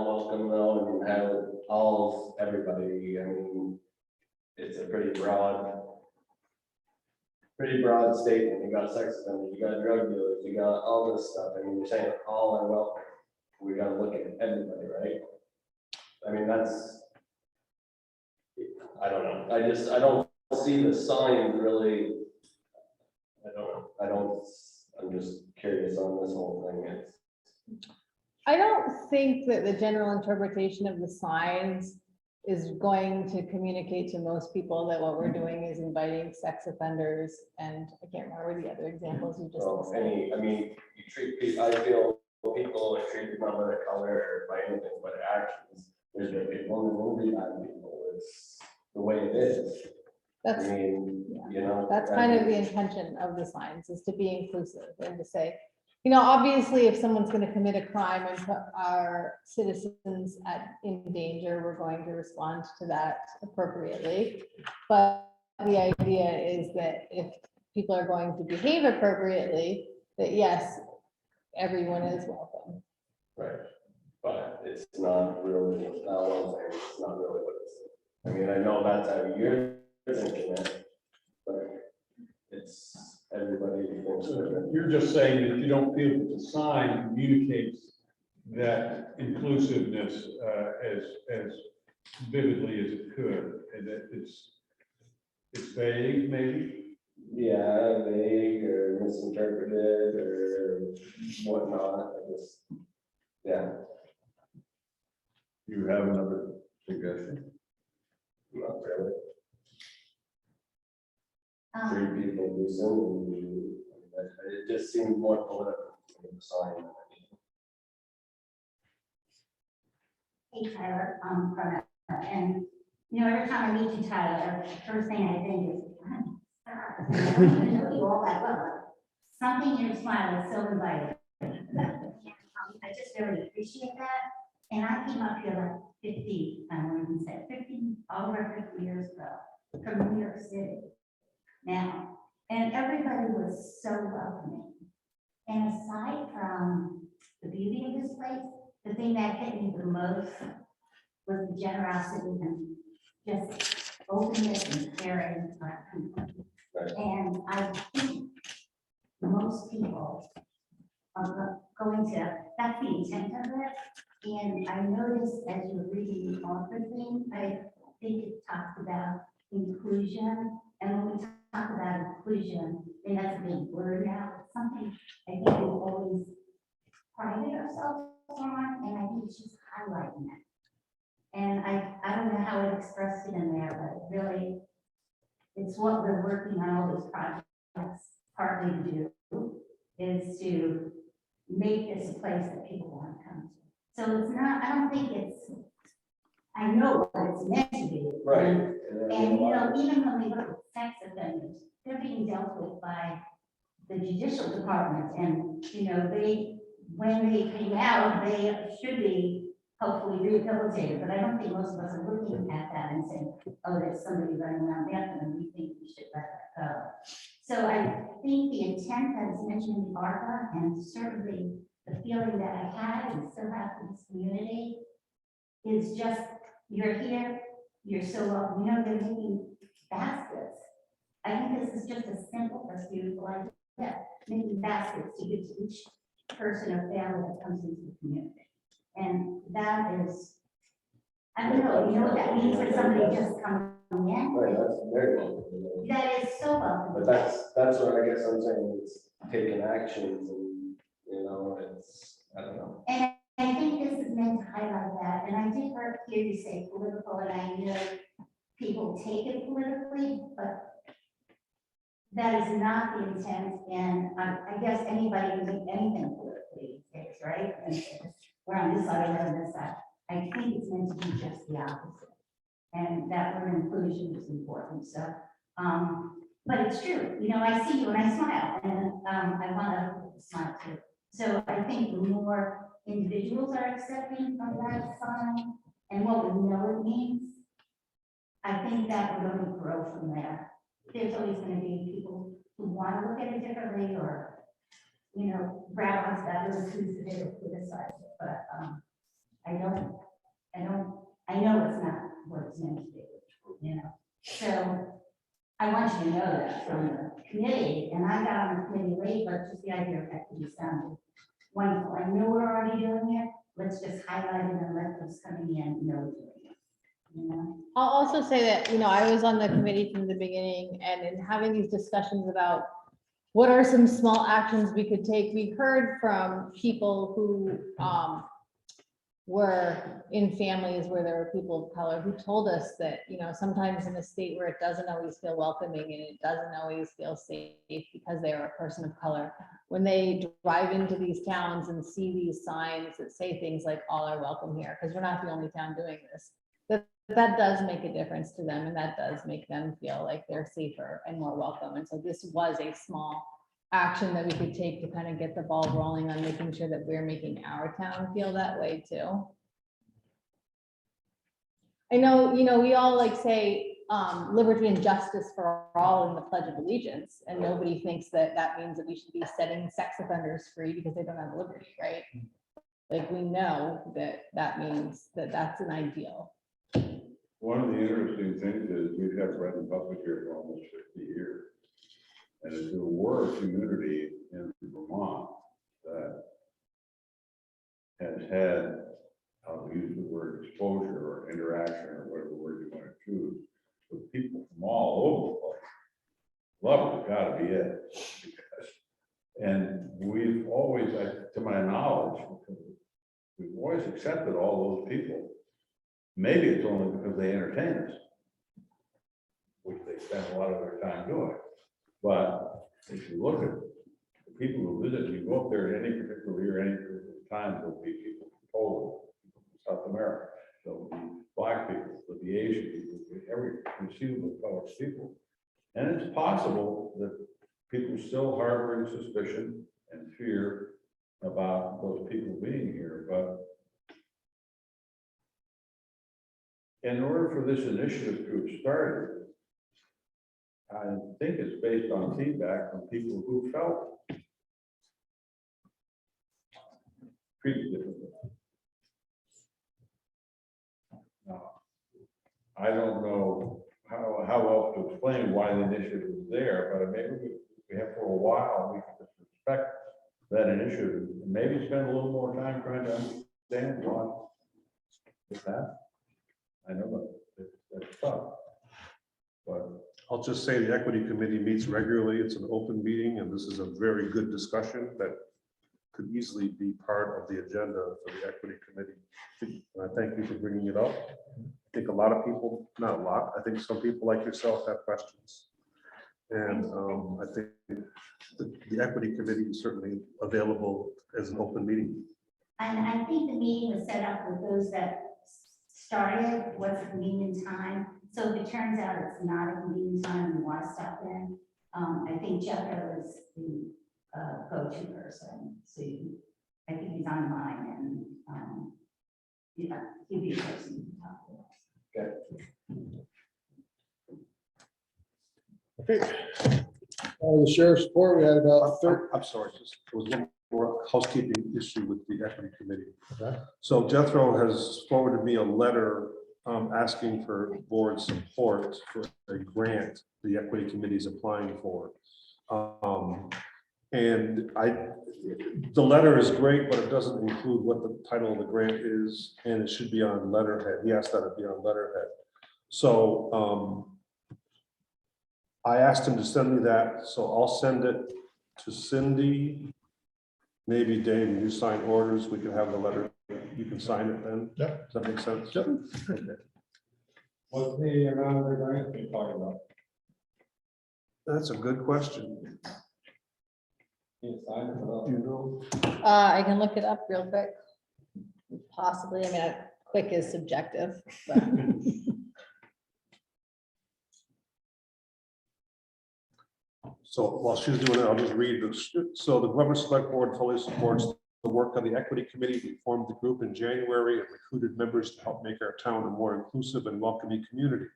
welcome though, and have all, everybody, I mean, it's a pretty broad statement. You got sex offenders, you got drug dealers, you got all this stuff. I mean, you're saying all are welcome. We gotta look at everybody, right? I mean, I don't know. I don't see the sign really. I'm just curious on this whole thing. I don't think that the general interpretation of the signs is going to communicate to most people that what we're doing is inviting sex offenders, and I can't remember the other examples you just Well, listed. I mean, you treat people, I feel people are treated not by their color or by anything but their actions. There's good people and there will be bad people. It's the way it is. I That's, mean, yeah. you know. That's kind of the intention of the signs, is to be inclusive and to say, you know, obviously, if someone's gonna commit a crime and put our citizens in danger, we're going to respond to that appropriately. But the idea is that if people are going to behave appropriately, that yes, everyone is welcome. Right, but it's not really, it's not what I'm saying, it's not really what it's. I mean, I know that's how you're thinking it, but it's everybody thinks different. You're just saying that you don't feel that the sign communicates that inclusiveness as vividly as it could, and that it's vague, maybe? Yeah, vague or misinterpreted or whatnot, yeah, You have another suggestion? not really. Um, Three people do so, it just seemed more political than the sign. Hey Tyler, from, and, you know, every time I meet you, Tyler, the first thing I think is, I don't even know you all that well. Something in your smile is so inviting. I just really appreciate that. And I came up here like 50, I won't even say 50, over 50 years ago, from New York City. Now, and everybody was so welcoming. And aside from the beauty of this place, the thing that hit me the most was the generosity and just openness and caring for our people. Right. And I think most people are going to, that's the intent of it. And I noticed as you're reading the author thing, I think it talks about inclusion. And when we talk about inclusion, and that's a big word now, it's something I think we've always prided ourselves on, and I think it's just highlighting it. And I don't know how it expressed it in there, but really, it's what we're working on all those projects partly to do, is to make this a place that people want to come to. So it's not, I don't think it's, I know what it's meant to be. Right. And, you know, even when we look at sex offenders, they're being dealt with by the judicial department, and, you know, when they came out, they should be hopefully rehabilitated, but I don't think most of us are looking at that and saying, oh, there's somebody running around there, and we think we should let that go. So I think the intent that is mentioned in the ARPA, and certainly the feeling that I had and still have in this community, is just, you're here, you're so welcome. You know, they're making baskets. I think this is just a simple, but beautiful idea, making baskets to give to each person or family that comes into the community. And that is, I don't know, you know what that means for somebody just coming in? Right, that's very well. That is so welcome. But that's what I guess I'm saying, is taking actions and, you know, it's, I don't know. And I think this is meant to highlight that, and I did hear you say political, and I know people take it politically, but that is not the intent, and I guess anybody can take anything politically, it's right? And we're on this side, or on this side. I think it's meant to be just the opposite, and that word inclusion is important, so, but it's true, you know, I see you and I smile, and I want to smile too. So I think the more individuals are accepting of that sign and what we know it means, I think that would only grow from there. There's always gonna be people who want to look at it differently or, you know, grab onto that little piece of it or criticize it, but, I know it's not what it's meant to be, you know? So I want you to know that from the committee, and I got on the committee late, but just the idea of equity sounded wonderful. I know we're already doing it. Let's just highlight it and let those coming in know we're doing it. You know? I'll also say that, you know, I was on the committee from the beginning, and in having these discussions about what are some small actions we could take, we heard from people who were in families where there were people of color who told us that, you know, sometimes in a state where it doesn't always feel welcoming and it doesn't always feel safe because they are a person of color, when they drive into these towns and see these signs that say things like all are welcome here, because we're not the only town doing this, that does make a difference to them, and that does make them feel like they're safer and more welcome. And so this was a small action that we could take to kind of get the ball rolling on making sure that we're making our town feel that way too. I know, you know, we all like say liberty and justice for all in the Pledge of Allegiance, and nobody thinks that that means that we should be setting sex offenders free because they don't have liberty, right? Like, we know that that means that that's an ideal. One of the interesting things is we've had Brendan Buffett here for almost 50 years. And if there were a community in Vermont that has had, I'll use the word exposure or interaction or whatever word you want to choose, with people from all over the place, love has got to be it. And we've always, to my knowledge, we've always accepted all those people. Maybe it's only because they entertain us, which they spend a lot of their time doing. But if you look at the people who visit, you go up there at any particular year, any particular time, there'll be people from Poland, people from South America, there'll be Black people, there'll be Asian people, there'll be every conceivable color of people. And it's possible that people still harboring suspicion and fear about those people being here, but in order for this initiative to have started, I think it's based on feedback from people who felt treated differently. Now, I don't know how else to explain why the initiative is there, but maybe we have for a while, we can just respect that initiative, and maybe spend a little more time trying to understand why it's that. I know that that's tough, but I'll just say the equity committee meets regularly. It's an open meeting, and this is a very good discussion that could easily be part of the agenda for the equity committee. And I thank you for bringing it up. I think a lot of people, not a lot, I think some people like yourself have questions. And I think the equity committee is certainly available as an open meeting. And I think the meeting was set up with those that started, what's a convenient time. So if it turns out it's not a convenient time, and you want to stop in, I think Jethro is the go-to person. So I think he's online, and yeah, he'd be a person to talk to. Okay. The sheriff's report, we had about 30. I'm sorry, just there was one more housekeeping issue with the equity committee. Okay. So Jethro has forwarded me a letter asking for board support for a grant the equity committee is applying for. And the letter is great, but it doesn't include what the title of the grant is, and it should be on letterhead. He asked that it be on letterhead. So I asked him to send me that, so I'll send it to Cindy. Maybe Dave, you sign orders, we can have the letter, you can sign it then. Yep. Does that make sense? Yep. Okay. What's the amount of the grant you're talking about? That's a good question. Can you sign it for You know, I can look it up real quick. Possibly, I mean, quick is subjective, but So while she's doing it, I'll just read this. So the Glover Select Board fully supports the work of the Equity Committee. We formed the group in January and recruited members to help make our town a more inclusive and welcoming community.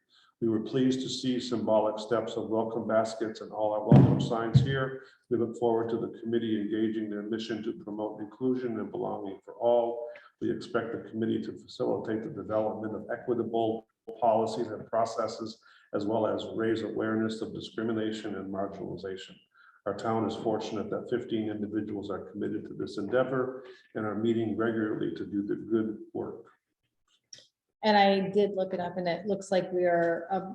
We were pleased to see symbolic steps of welcome baskets and all our welcome signs here. We look forward to the committee engaging their mission to promote inclusion and belonging for all. We expect the committee to facilitate the development of equitable policies and processes, as well as raise awareness of discrimination and marginalization. Our town is fortunate that 15 individuals are committed to this endeavor and are meeting regularly to do the good work. And I did look it up and it looks like we are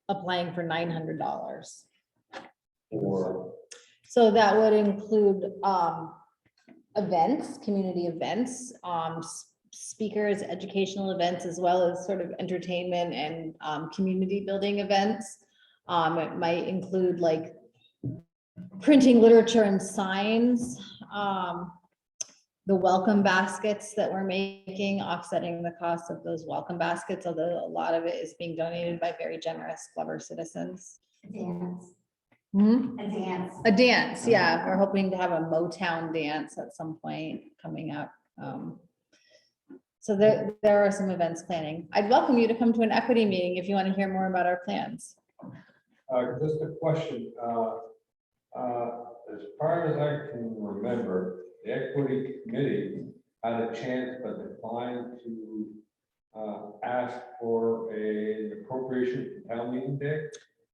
applying for $900. Or So that would include events, community events, speakers, educational events, as well as sort of entertainment and community building events. It might include like printing literature and signs, the welcome baskets that we're making, offsetting the cost of those welcome baskets, although a lot of it is being donated by very generous Glover citizens. Dance, Hmm? a dance. A dance, yeah, we're hoping to have a Motown dance at some point coming up. So there are some events planning. I'd welcome you to come to an equity meeting if you want to hear more about our plans. Just a question, as far as I can remember, the equity committee had a chance but declined to ask for an appropriation for town meeting day.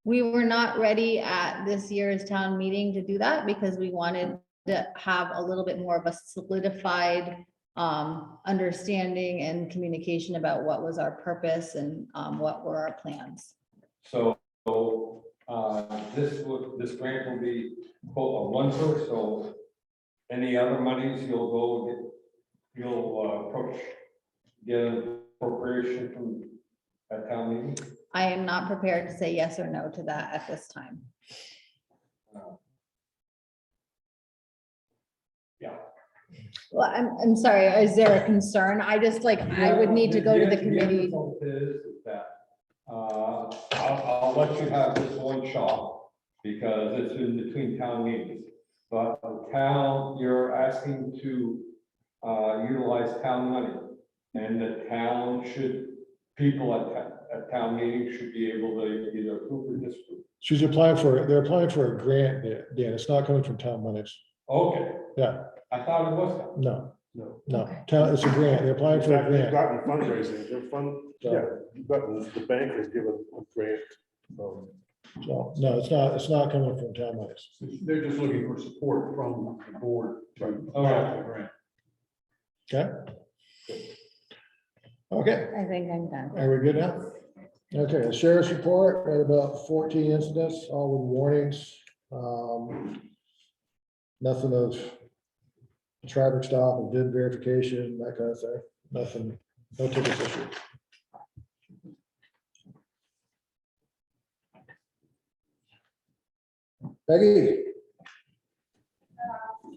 We were not ready at this year's town meeting to do that because we wanted to have a little bit more of a solidified understanding and communication about what was our purpose and what were our plans. So this grant will be quote a one-per, so any other monies you'll approach, get an appropriation from that town meeting? I am not prepared to say yes or no to that at this time. Yeah. Well, I'm sorry, is there a concern? I just like, I would need to go to the committee. result is that, I'll let you have this one shot because it's in between town meetings. But the town, you're asking to utilize town money, and the town should, people at town meetings should be able to either approve or disapprove. They're applying for a grant, Dan. It's not coming from town monies. Okay, Yeah, I thought it was. no, No. no, town, it's a grant. They're applying for a They've grant. gotten fundraising, the bank has given a grant. So, no, it's not coming from town monies. They're just looking for support from the board to All right. apply for the grant. Okay? Okay, I think I'm done. are we good now? Okay, the sheriff's report, right, about 14 incidents, all with warnings. Nothing of traffic stop and VIN verification, that kind of thing. Nothing, no tickets issued. Peggy?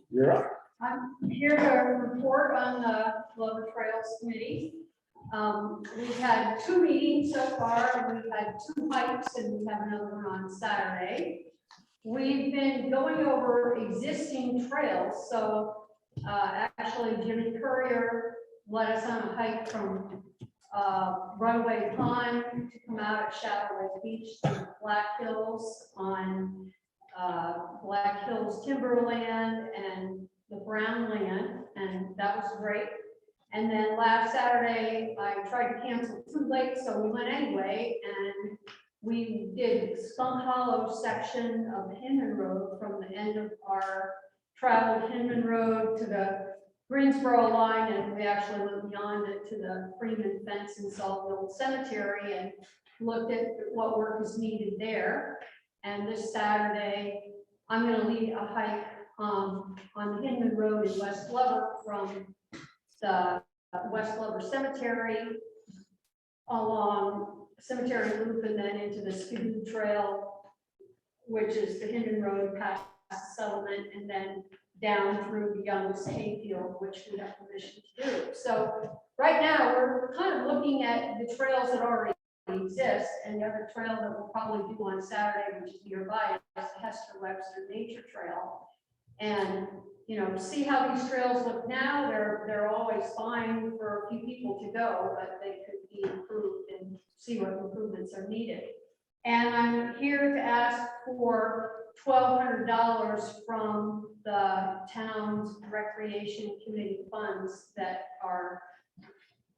You're up. I'm here to report on the Glover Trails Committee. We've had 2 meetings so far, we've had 2 hikes, and we have another one on Saturday. We've been going over existing trails, so actually Jimmy Courier led us on a hike from Runaway Pond to come out at Shadow Lake Beach to Black Hills on Black Hills Timberland and the Brown Land, and that was great. And then last Saturday, I tried to cancel too late, so we went anyway, and we did Skunk Hollow section of Hinman Road from the end of our traveled Hinman Road to the Greensboro line, and we actually went beyond it to the Freeman fence and saw the old cemetery and looked at what work is needed there. And this Saturday, I'm gonna lead a hike on Hinman Road in West Glover from the West Glover Cemetery along Cemetery Loop and then into the Skidoo Trail, which is the Hinman Road past the settlement, and then down through Young's Hayfield, which we have permission to do. So right now, we're kind of looking at the trails that already exist, and the other trail that we'll probably do on Saturday, which is nearby, is Hester Webster Nature Trail. And, you know, see how these trails look now, they're always fine for a few people to go, but they could be improved and see what improvements are needed. And I'm here to ask for $1,200 from the town's recreation committee funds that are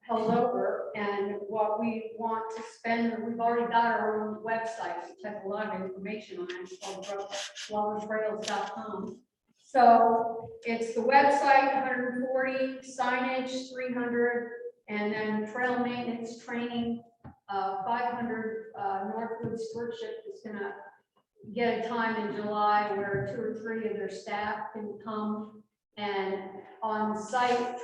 held over. And what we want to spend, we've already got our own website, which has a lot of information on it, it's called lovertrails.com. So it's the website, 140, signage, 300, and then trail maintenance training, 500. Northwood Stewardship is gonna get a time in July where 2 or 3 of their staff can come and on site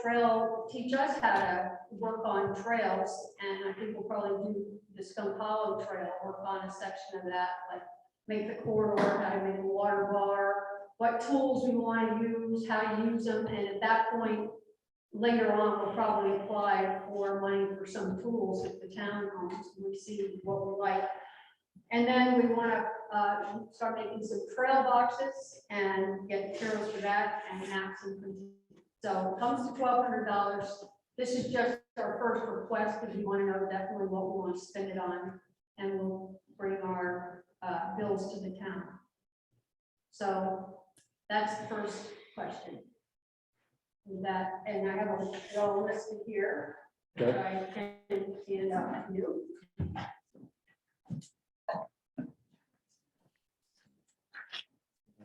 teach us how to work on trails. And I think we'll probably do the Skunk Hollow Trail, work on a section of that, like make the corridor, how to make a water bar, what tools we want to use, how to use them. And at that point, later on, we'll probably apply for money for some tools if the town owns, we see what we like. And then we want to start making some trail boxes and get materials for that and maps and things. So it comes to $1,200. This is just our first request because we want to know definitely what we want to spend it on, and we'll bring our bills to the town. So that's the first question. That, and I have a all listed here that I can hand out to you.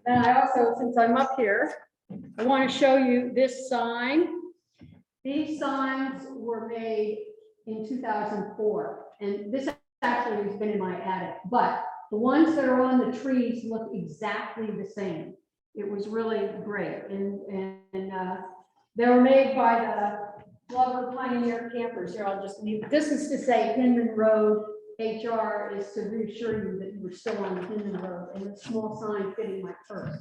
And I also, since I'm up here, I want to show you this sign. These signs were made in 2004, and this actually has been in my attic, but the ones that are on the trees look exactly the same. It was really great, and they were made by the Glover Pioneer Campers. Here, I'll just leave. This is to say Hinman Road. HR is to reassure you that you were still on Hinman Road, and a small sign fitting my purse.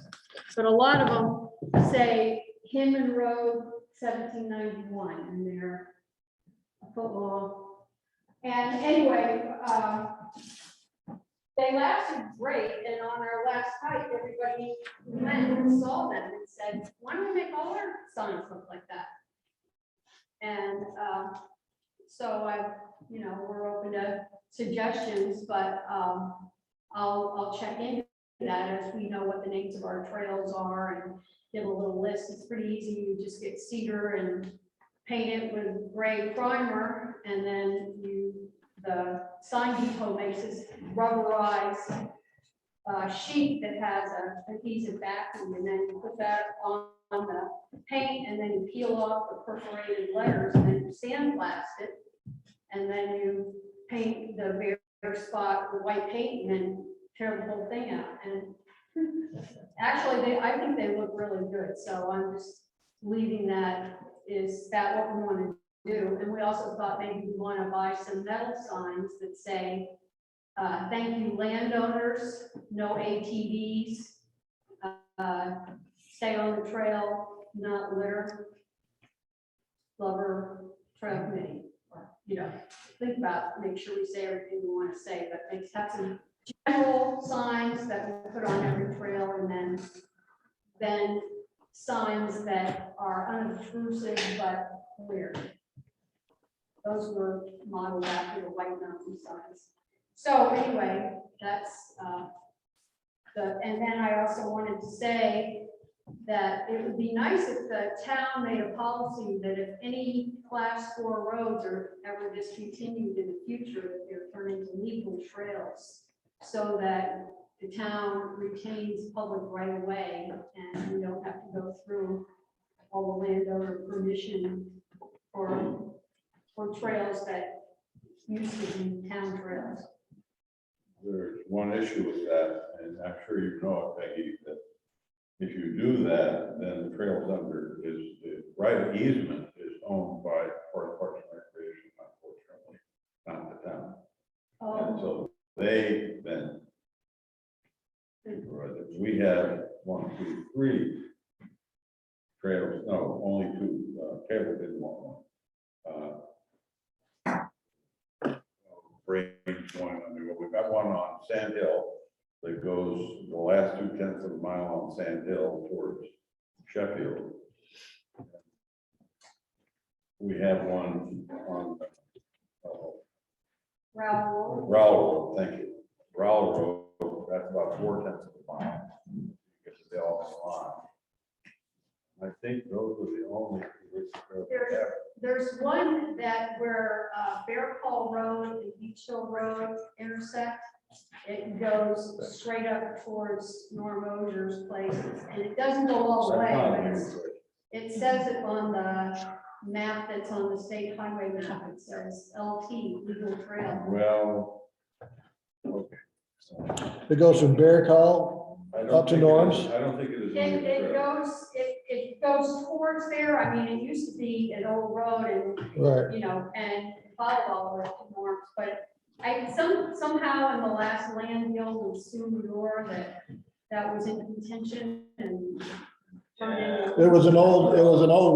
But a lot of them say Hinman Road 1791, and they're a foot long. And anyway, they lasted great, and on our last hike, everybody went and saw them and said, why don't we make all our signs look like that? And so we're open to suggestions, but I'll check into that as we know what the names of our trails are and give a little list. It's pretty easy. You just get cedar and paint it with gray primer, and then the sign depot makes this rubberized sheet that has an adhesive backing, and then you put that on the paint, and then you peel off the perforated letters, and then you sandblast it, and then you paint the bare spot with white paint, and then tear the whole thing out. And actually, I think they look really good. So I'm just leaving that. Is that what we want to do? And we also thought maybe we want to buy some metal signs that say, thank you landowners, no ATVs, stay on the trail, not litter, Glover Trail Committee. Or, think about, make sure we say everything we want to say, but let's have some general signs that we put on every trail, and then signs that are unobtrusive but clear. Those were modeled after the White Mountain signs. So anyway, that's and then I also wanted to say that it would be nice if the town made a policy that if any class 4 roads are ever discontinued in the future, that they're turned into legal trails, so that the town retains public right of way and we don't have to go through all the landowner permission for trails that used to be town trails. There's one issue with that, and I'm sure you know it, Peggy, that if you do that, then the trails under the right of easement is owned by Parks and Recreation, unfortunately, not the town. And so they then, we have 1, 2, 3 trails, no, only 2, Caleb didn't want one. Range one, we've got one on Sand Hill, that goes the last 2/10 of a mile on Sand Hill towards Sheffield. We have one on Raoul. Rowell, thank you. Rowell Road, that's about 4/10 of a mile. Because they all line. I think those are the only. There's one that where Bear Call Road and Beach Hill Road intersect. It goes straight up towards Norm Osier's places, and it doesn't go all the way, but it says it on the map that's on the state highway map. It says LT, legal trail. Well, okay. It goes from Bear Call I don't up to think it Norm's. is- I don't think it is. It goes towards there. I mean, it used to be an old road and, Right. you know, and followed all the way to Norm's, but somehow in the last land deal with Sue Medor that was in contention and. It was an old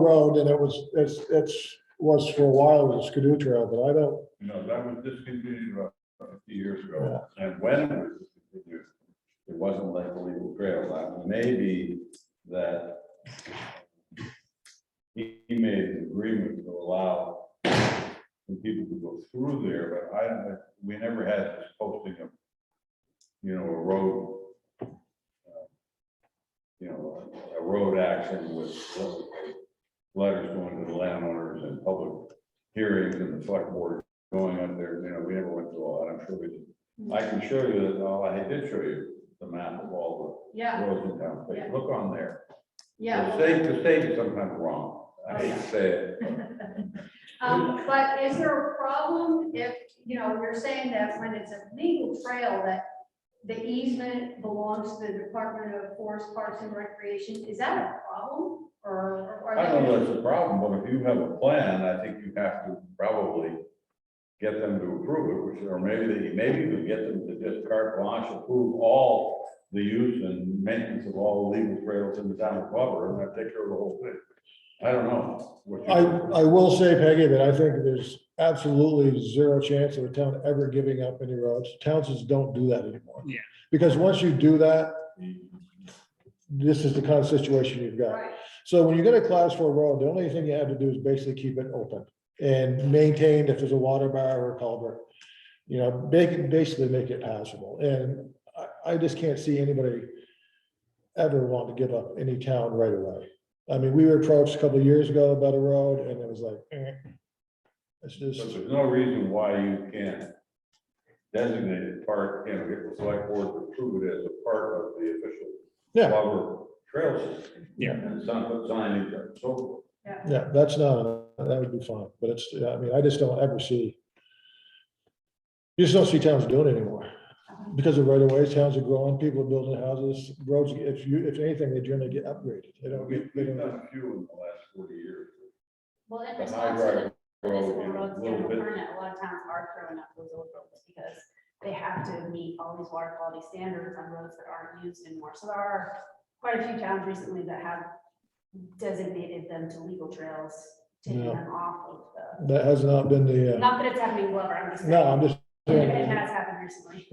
road and was for a while, it was a Skidoo trail, but I don't, No, that was discontinued about a few years ago, and when it was discontinued, it wasn't like a legal trail. Now, maybe that he made an agreement to allow some people to go through there, but we never had this posting of, you know, a road, a road action with letters going to the landowners and public hearings and the select board going up there. You know, we never went through all that. I'm sure we did. I can show you that. I did show you the map of all the Yeah, roads in town. But Yeah. look on there. yeah. The state is sometimes wrong. I hate to say it. But is there a problem if, you know, you're saying that when it's a legal trail, that the easement belongs to the Department of Forest Parks and Recreation? Is that a problem or? are I don't know they- if it's a problem, but if you have a plan, I think you have to probably get them to approve it, which, or maybe you could get them to just carte blanche approve all the use and maintenance of all the legal trails in the town of Glover, and that take care of the whole thing. I don't know. what you- I will say, Peggy, that I think there's absolutely zero chance of the town ever giving up any roads. Towns just don't do that anymore. Yeah. Because once you do that, this is the kind of situation you've got. Right, So when you get a class 4 road, the only thing you have to do is basically keep it open and maintain if there's a water bar or a culvert. You know, basically make it passable. And I just can't see anybody ever want to give up any town right away. I mean, we were approached a couple of years ago about a road and it was like, it's But just, there's no reason why you can't designate it part, get the select board to approve it as a part of the official yeah, Glover trail system. Yeah. And it's not put signage and so forth. yeah, that's not, that would be fine. But it's, I mean, I just don't ever see, you just don't see towns doing it anymore. Because of right of ways, towns are growing, people are building houses, roads, if anything, they generally get upgraded. They don't get, they We've don't. done a few in the last 40 years. well, in The response high to drive the road, municipal you know, roads little getting bit. permit, a lot of towns are throwing up those old roads because they have to meet all these water quality standards on roads that aren't used anymore. So there are quite a few towns recently that have designated them to legal trails, taking Yeah. them off of the, That has not been the, not that it's happening in Glover, I'm just saying. no, I'm just. It has happened recently.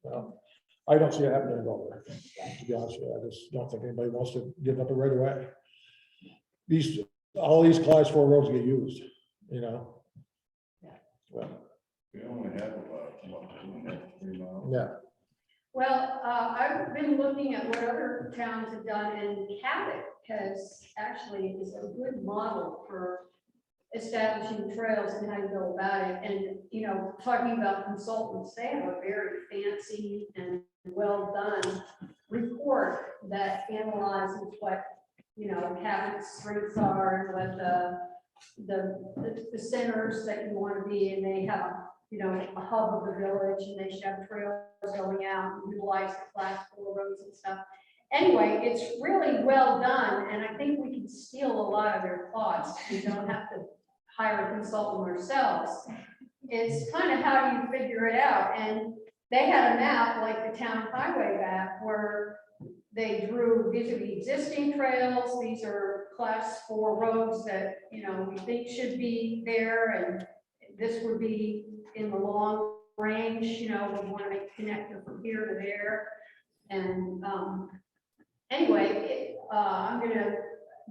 Well, I don't see it happening at all, to be honest with you. I just don't think anybody wants to give up a right of way. All these class 4 roads get used, you know? Well, We only have about, 3 miles. yeah, Well, I've been looking at what other towns have done, and Cabot is a good model for establishing trails and how to go about it. And, you know, talking about consultants, they have a very fancy and well-done report that analyzes what, you know, Cabot's strengths are and what the centers that you want to be, and they have a hub of the village, and they should have trails going out and utilize the class 4 roads and stuff. Anyway, it's really well done, and I think we can steal a lot of their thoughts. We don't have to hire a consultant ourselves. It's kind of how you figure it out, and they had a map like the town highway map where they drew, these are the existing trails, these are class 4 roads that, you know, we think should be there, and this would be in the long range, you know, we want to make a connector from here to there. And, anyway,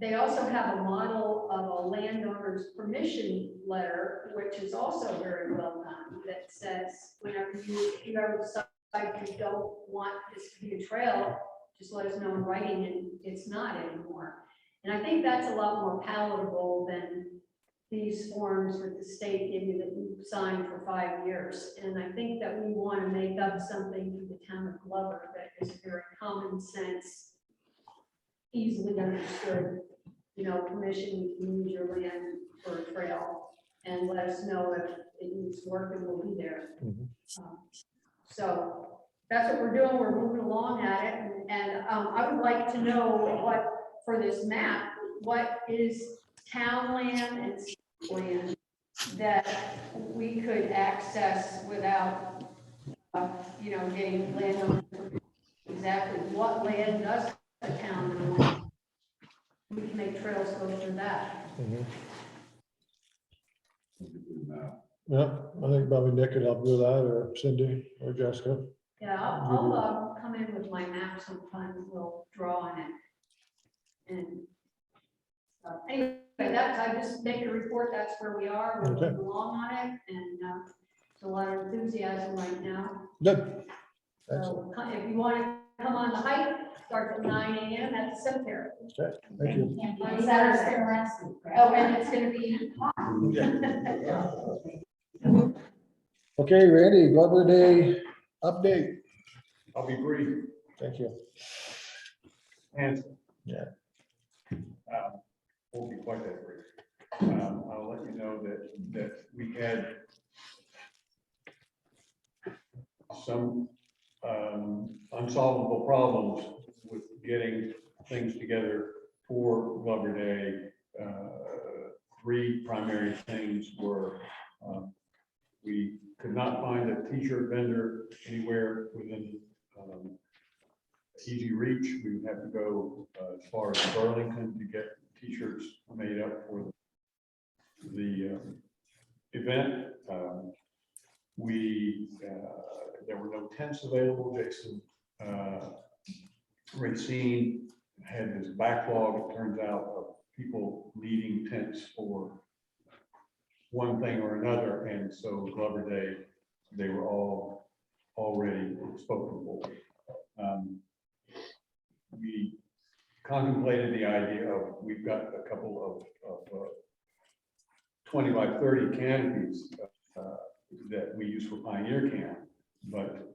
they also have a model of a landowner's permission letter, which is also very well done, that says, whenever if you ever decide you don't want this to be a trail, just let us know in writing, and it's not anymore. And I think that's a lot more palatable than these forms that the state give you that you signed for 5 years. And I think that we want to make up something for the town of Glover that is very common sense, easily understood, you know, permission, you can use your land for a trail, and let us know if it needs work, and we'll be there. Mhm. So that's what we're doing, we're moving along at it, and I would like to know what, for this map, what is town land and state land that we could access without, you know, getting land. Exactly what land does the town own? We can make trails go through that. Mhm. Yeah, I think probably Nick could help with that, or Cindy, or Jessica. Yeah, I'll come in with my map sometime, and we'll draw on it. And anyway, that's, I just make a report, that's where we are, we're Okay. moving along on it, and there's a lot of enthusiasm right now. Good. Excellent. So if you want to come on the hike, starts at 9 a.m. at the cemetery. Okay, thank you. On Saturday. Oh, and it's gonna be hot. Okay, Randy, Glover Day update. I'll be brief. Thank you. And Yeah. Won't be quite that brief. I'll let you know that we had some unsolvable problems with getting things together for Glover Day. 3 primary things were, we could not find a t-shirt vendor anywhere within easy reach. We would have to go as far as Burlington to get t-shirts made up for the event. There were no tents available. Jason Racine had this backlog, it turns out, of people needing tents for one thing or another, and so Glover Day, they were all already spoken for. We contemplated the idea of, we've got a couple of 20 by 30 canopies that we use for Pioneer Camp, but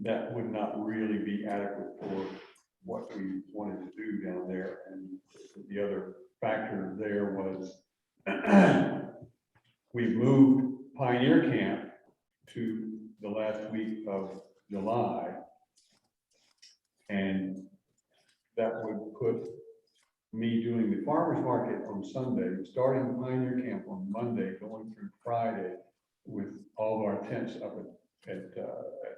that would not really be adequate for what we wanted to do down there. And the other factor there was we moved Pioneer Camp to the last week of July. And that would put me doing the farmer's market on Sunday, starting Pioneer Camp on Monday, going through Friday with all of our tents up at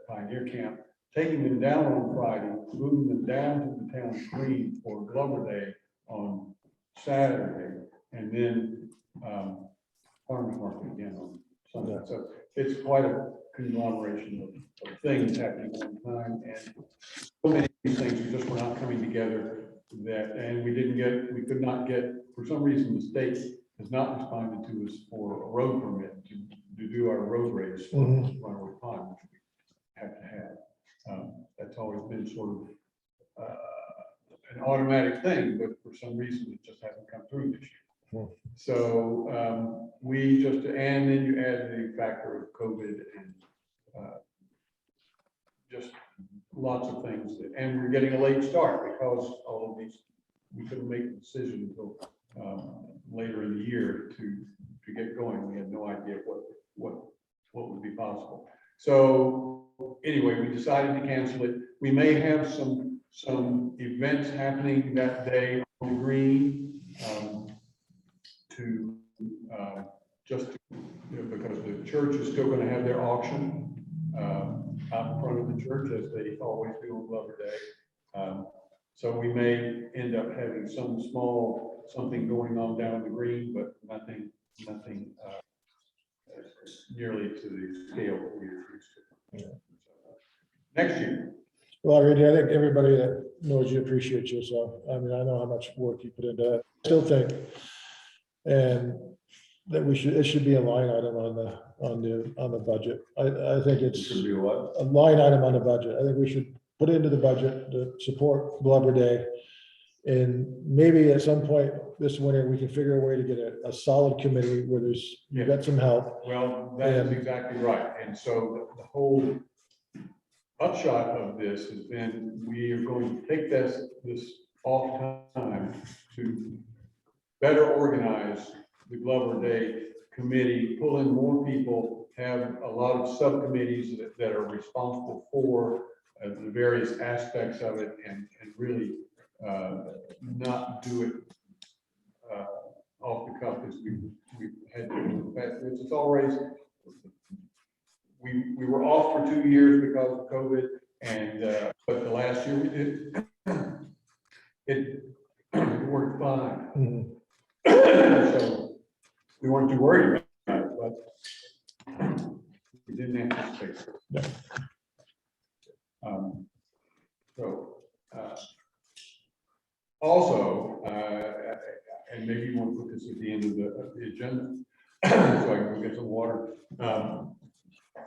Pioneer Camp, taking them down on Friday, moving them down to the town green for Glover Day on Saturday, and then farmer's market again on Sunday. So it's quite a conglomeration of things happening at one time, and so many of these things just were not coming together. And we could not get, for some reason, the state has not responded to us for a road permit to do our road race for Runaway Pond, which we have to have. That's always been sort of an automatic thing, but for some reason it just hasn't come through this year. So we just, and then you add the factor of COVID and just lots of things, and we're getting a late start because all of these, we couldn't make the decision until later in the year to get going. We had no idea what would be possible. So anyway, we decided to cancel it. We may have some events happening that day on the green because the church is still going to have their auction out in front of the church, as they always do on Glover Day. So we may end up having something going on down the green, but nothing nearly to the scale that we're used to. Next year, Well, Randy, I think everybody that knows you appreciates you, so, I mean, I know how much work you put into it. Still think, and that it should be a line item on the budget. I think It it's should be what? a line item on the budget. I think we should put it into the budget to support Blubber Day. And maybe at some point this winter, we can figure a way to get a solid committee where you got some help. well, that is exactly right. And so the whole upshot of this has been, we are going to take this off time to better organize the Glover Day committee, pull in more people, have a lot of subcommittees that are responsible for the various aspects of it, and really not do it off the cuff as we've had to. It's always, we were off for 2 years because of COVID, and but the last year it worked fine. Mhm. So we weren't too worried about it, but we didn't anticipate it. So also, and maybe you want to put this at the end of the agenda, so I can go get some water.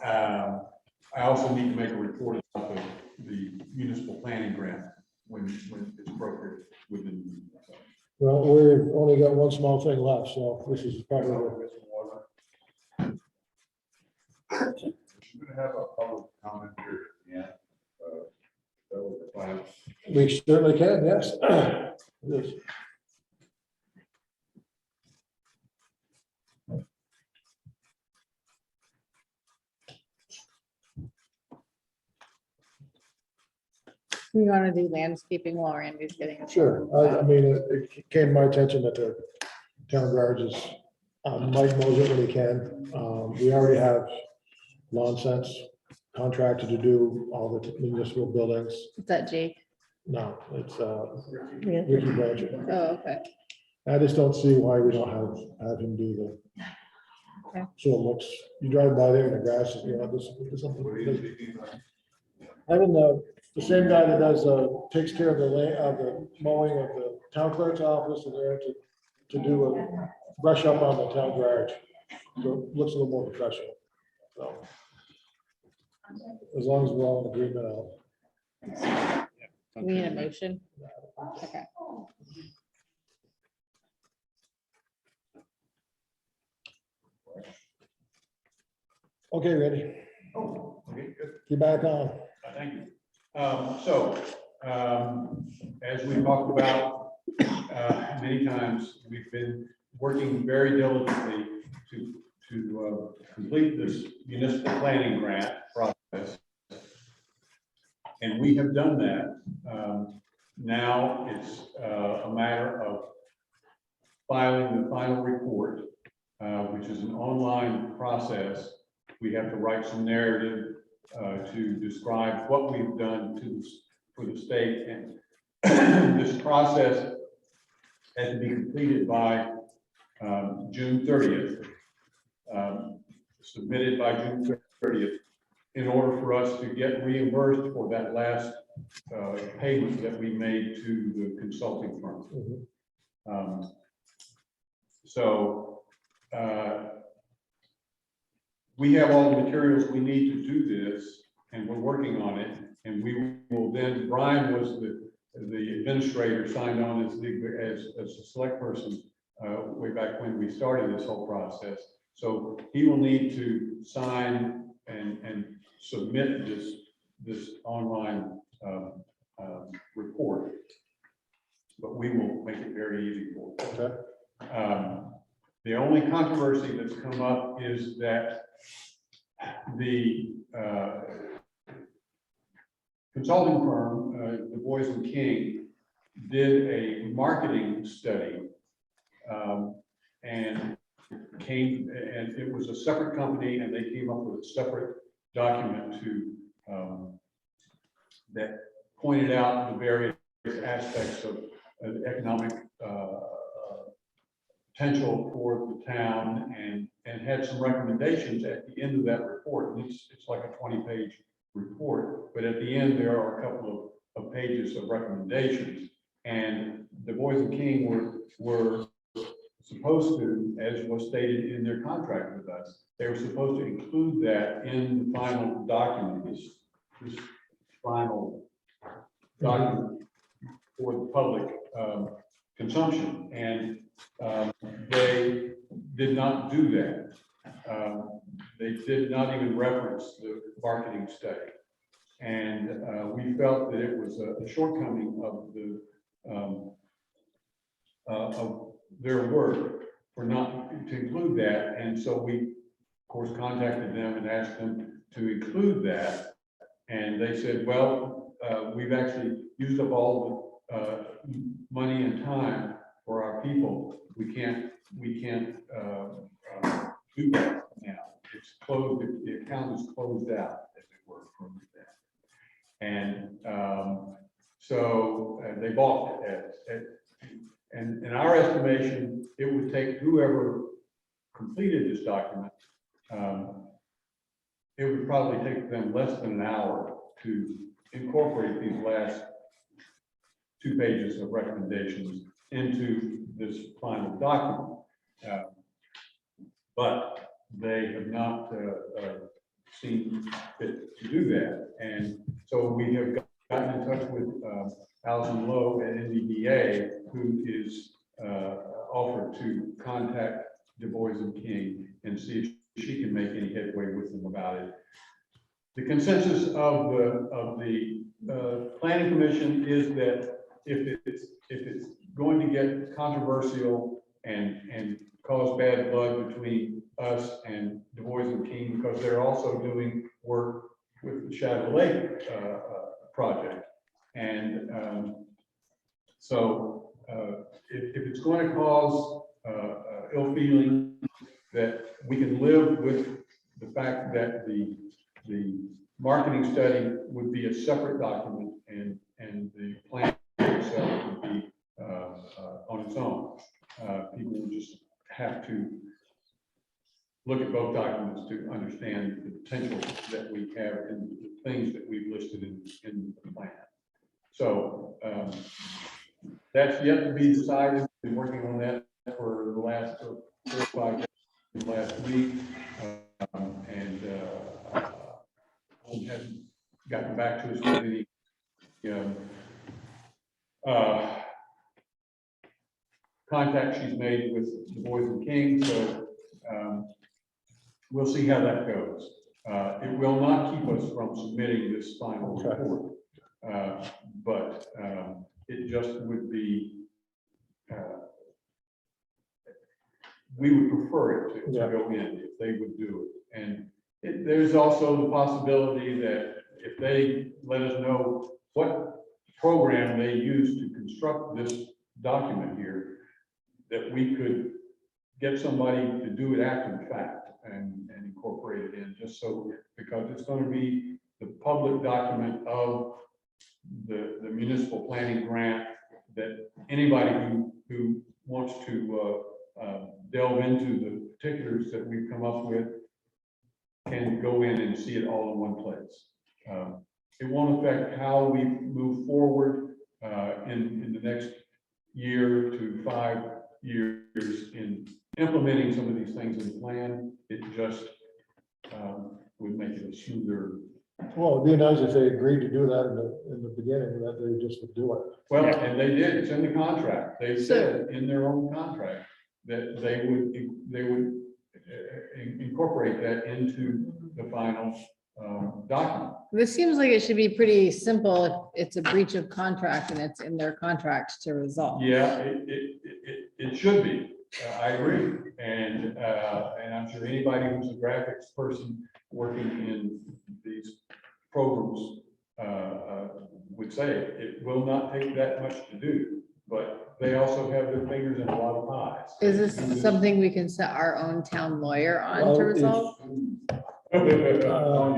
I also need to make a report about the municipal planning grant when it's appropriate within. Well, we've only got one small thing left, so this is probably, Get some water. We're gonna have a public comment here at the end. That was the plan. we certainly can, yes. Yes. We want to do landscaping while Randy's getting. Sure. I mean, it came to my attention that the town garage is, Mike mows it when he can. We already have Lawn Sense contracted to do all the municipal buildings. Is that Jake? No, it's Yeah. Ricky Blanchard. Oh, okay. I just don't see why we don't have him do the. Okay. So it looks, you drive by there and the grass is, there's something. Having the same guy that does, takes care of the mowing of the town clerk's office and there to do a brush up on the town garage. So it looks a little more professional. So as long as we're all in agreement, We need a motion. Okay. okay, ready? Okay, good. Get back on. Thank you. As we talked about many times, we've been working very diligently to complete this municipal planning grant process. And we have done that. Now it's a matter of filing the final report, which is an online process. We have to write some narrative to describe what we've done for the state, and this process has to be completed by June 30th, submitted by June 30th, in order for us to get reimbursed for that last payment that we made to the consulting firm. We have all the materials we need to do this, and we're working on it. And we will then, Brian was the administrator, signed on as a select person way back when we started this whole process. So he will need to sign and submit this online report. But we will make it very easy for him. Okay. The only controversy that's come up is that the consulting firm, Du Bois and King, did a marketing study, and it was a separate company, and they came up with a separate document that pointed out the various aspects of the economic potential for the town and had some recommendations at the end of that report. And it's like a 20-page report, but at the end, there are a couple of pages of recommendations. And Du Bois and King were supposed to, as was stated in their contract with us, they were supposed to include that in the final document, this final document for the public consumption. And they did not do that. They did not even reference the marketing study. And we felt that it was a shortcoming of their work for not to include that. And so we, of course, contacted them and asked them to include that. And they said, well, we've actually used up all the money and time for our people. We can't do that now. It's closed, the account is closed out, as it were, from that. And so they balked at and in our estimation, it would take whoever completed this document, it would probably take them less than an hour to incorporate these last 2 pages of recommendations into this final document. But they have not seen fit to do that. And so we have gotten in touch with Alison Lowe at NVDA, who is offered to contact Du Bois and King and see if she can make any headway with them about it. The consensus of the Planning Commission is that if it's going to get controversial and cause bad blood between us and Du Bois and King, because they're also doing work with the Shadow Lake project. And so if it's going to cause ill feeling, that we can live with the fact that the marketing study would be a separate document and the plan itself would be on its own. People will just have to look at both documents to understand the potential that we have and the things that we've listed in the plan. So that's yet to be decided. Been working on that for the last 4 or 5 days last week, and hasn't gotten back to us with any contact she's made with Du Bois and King. So we'll see how that goes. It will not keep us from submitting this final report, but it just would be, we would prefer it to go in if they would do it. And there's also the possibility that if they let us know what program they use to construct this document here, that we could get somebody to do it after the fact and incorporate it in, just so, because it's going to be the public document of the municipal planning grant, that anybody who wants to delve into the particulars that we've come up with can go in and see it all in one place. It won't affect how we move forward in the next year to 5 years in implementing some of these things in the plan. It just would make it a smoother. Well, it'd be nice if they agreed to do that in the beginning, that they just would do it. Well, and they did, it's in the contract. They said in their own contract that they would incorporate that into the final document. This seems like it should be pretty simple if it's a breach of contract and it's in their contract to resolve. Yeah, it should be. I agree. And I'm sure anybody who's a graphics person working in these programs would say it will not take that much to do, but they also have their fingers in a lot of pies. Is this something we can set our own town lawyer on to resolve? Don't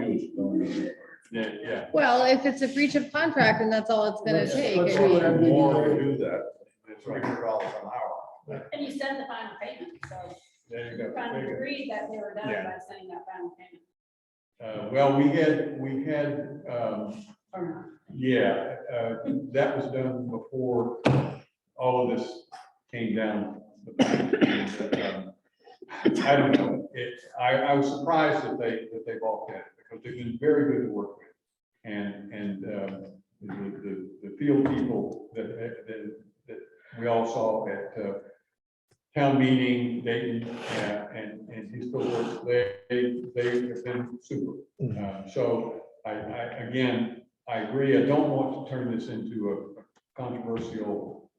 use it. Yeah. Well, if it's a breach of contract and that's all it's gonna take. I let's mean, let them More to do that. It's $300 an hour. And you send the final payment, so There you you go. kind There of you go. agreed that they were done Yeah. by sending that final payment. Well, we had, Or not. yeah, that was done before all of this came down. I don't know, I was surprised that they balked at it, because they've been very good to work with. And the field people that we all saw at town meeting, Dayton, and his folks, they have been super. So again, I agree, I don't want to turn this into a controversial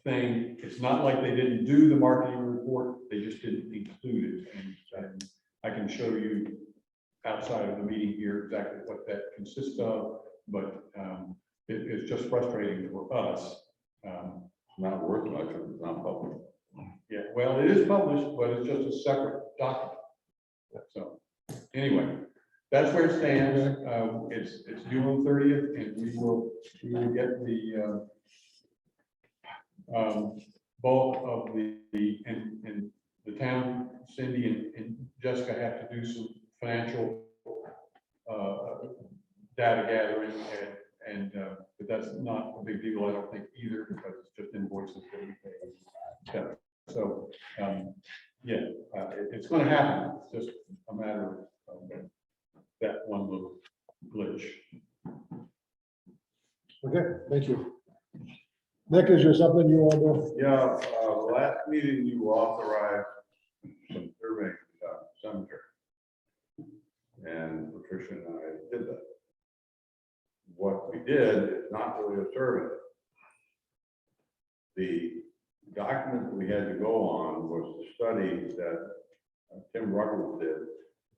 thing. It's not like they didn't do the marketing report, they just didn't include it. And I can show you outside of the meeting here exactly what that consists of, but it's just frustrating for us. Not worth much if it's not public. Yeah, well, it is published, but it's just a separate document. So, anyway, that's where it stands. It's due on 30th, and we will get the bulk of and the town, Cindy and Jessica have to do some financial data gathering, but that's not a big deal, I don't think either, because it's just invoices that we pay. So, yeah, it's gonna happen, it's just a matter of that one little glitch. Okay, thank you. Nick, is there something you want to? Yeah, last meeting you authorized some surveying of the cemetery. And Patricia and I did that. What we did is not really a survey. The document that we had to go on was the study that Tim Ruggles did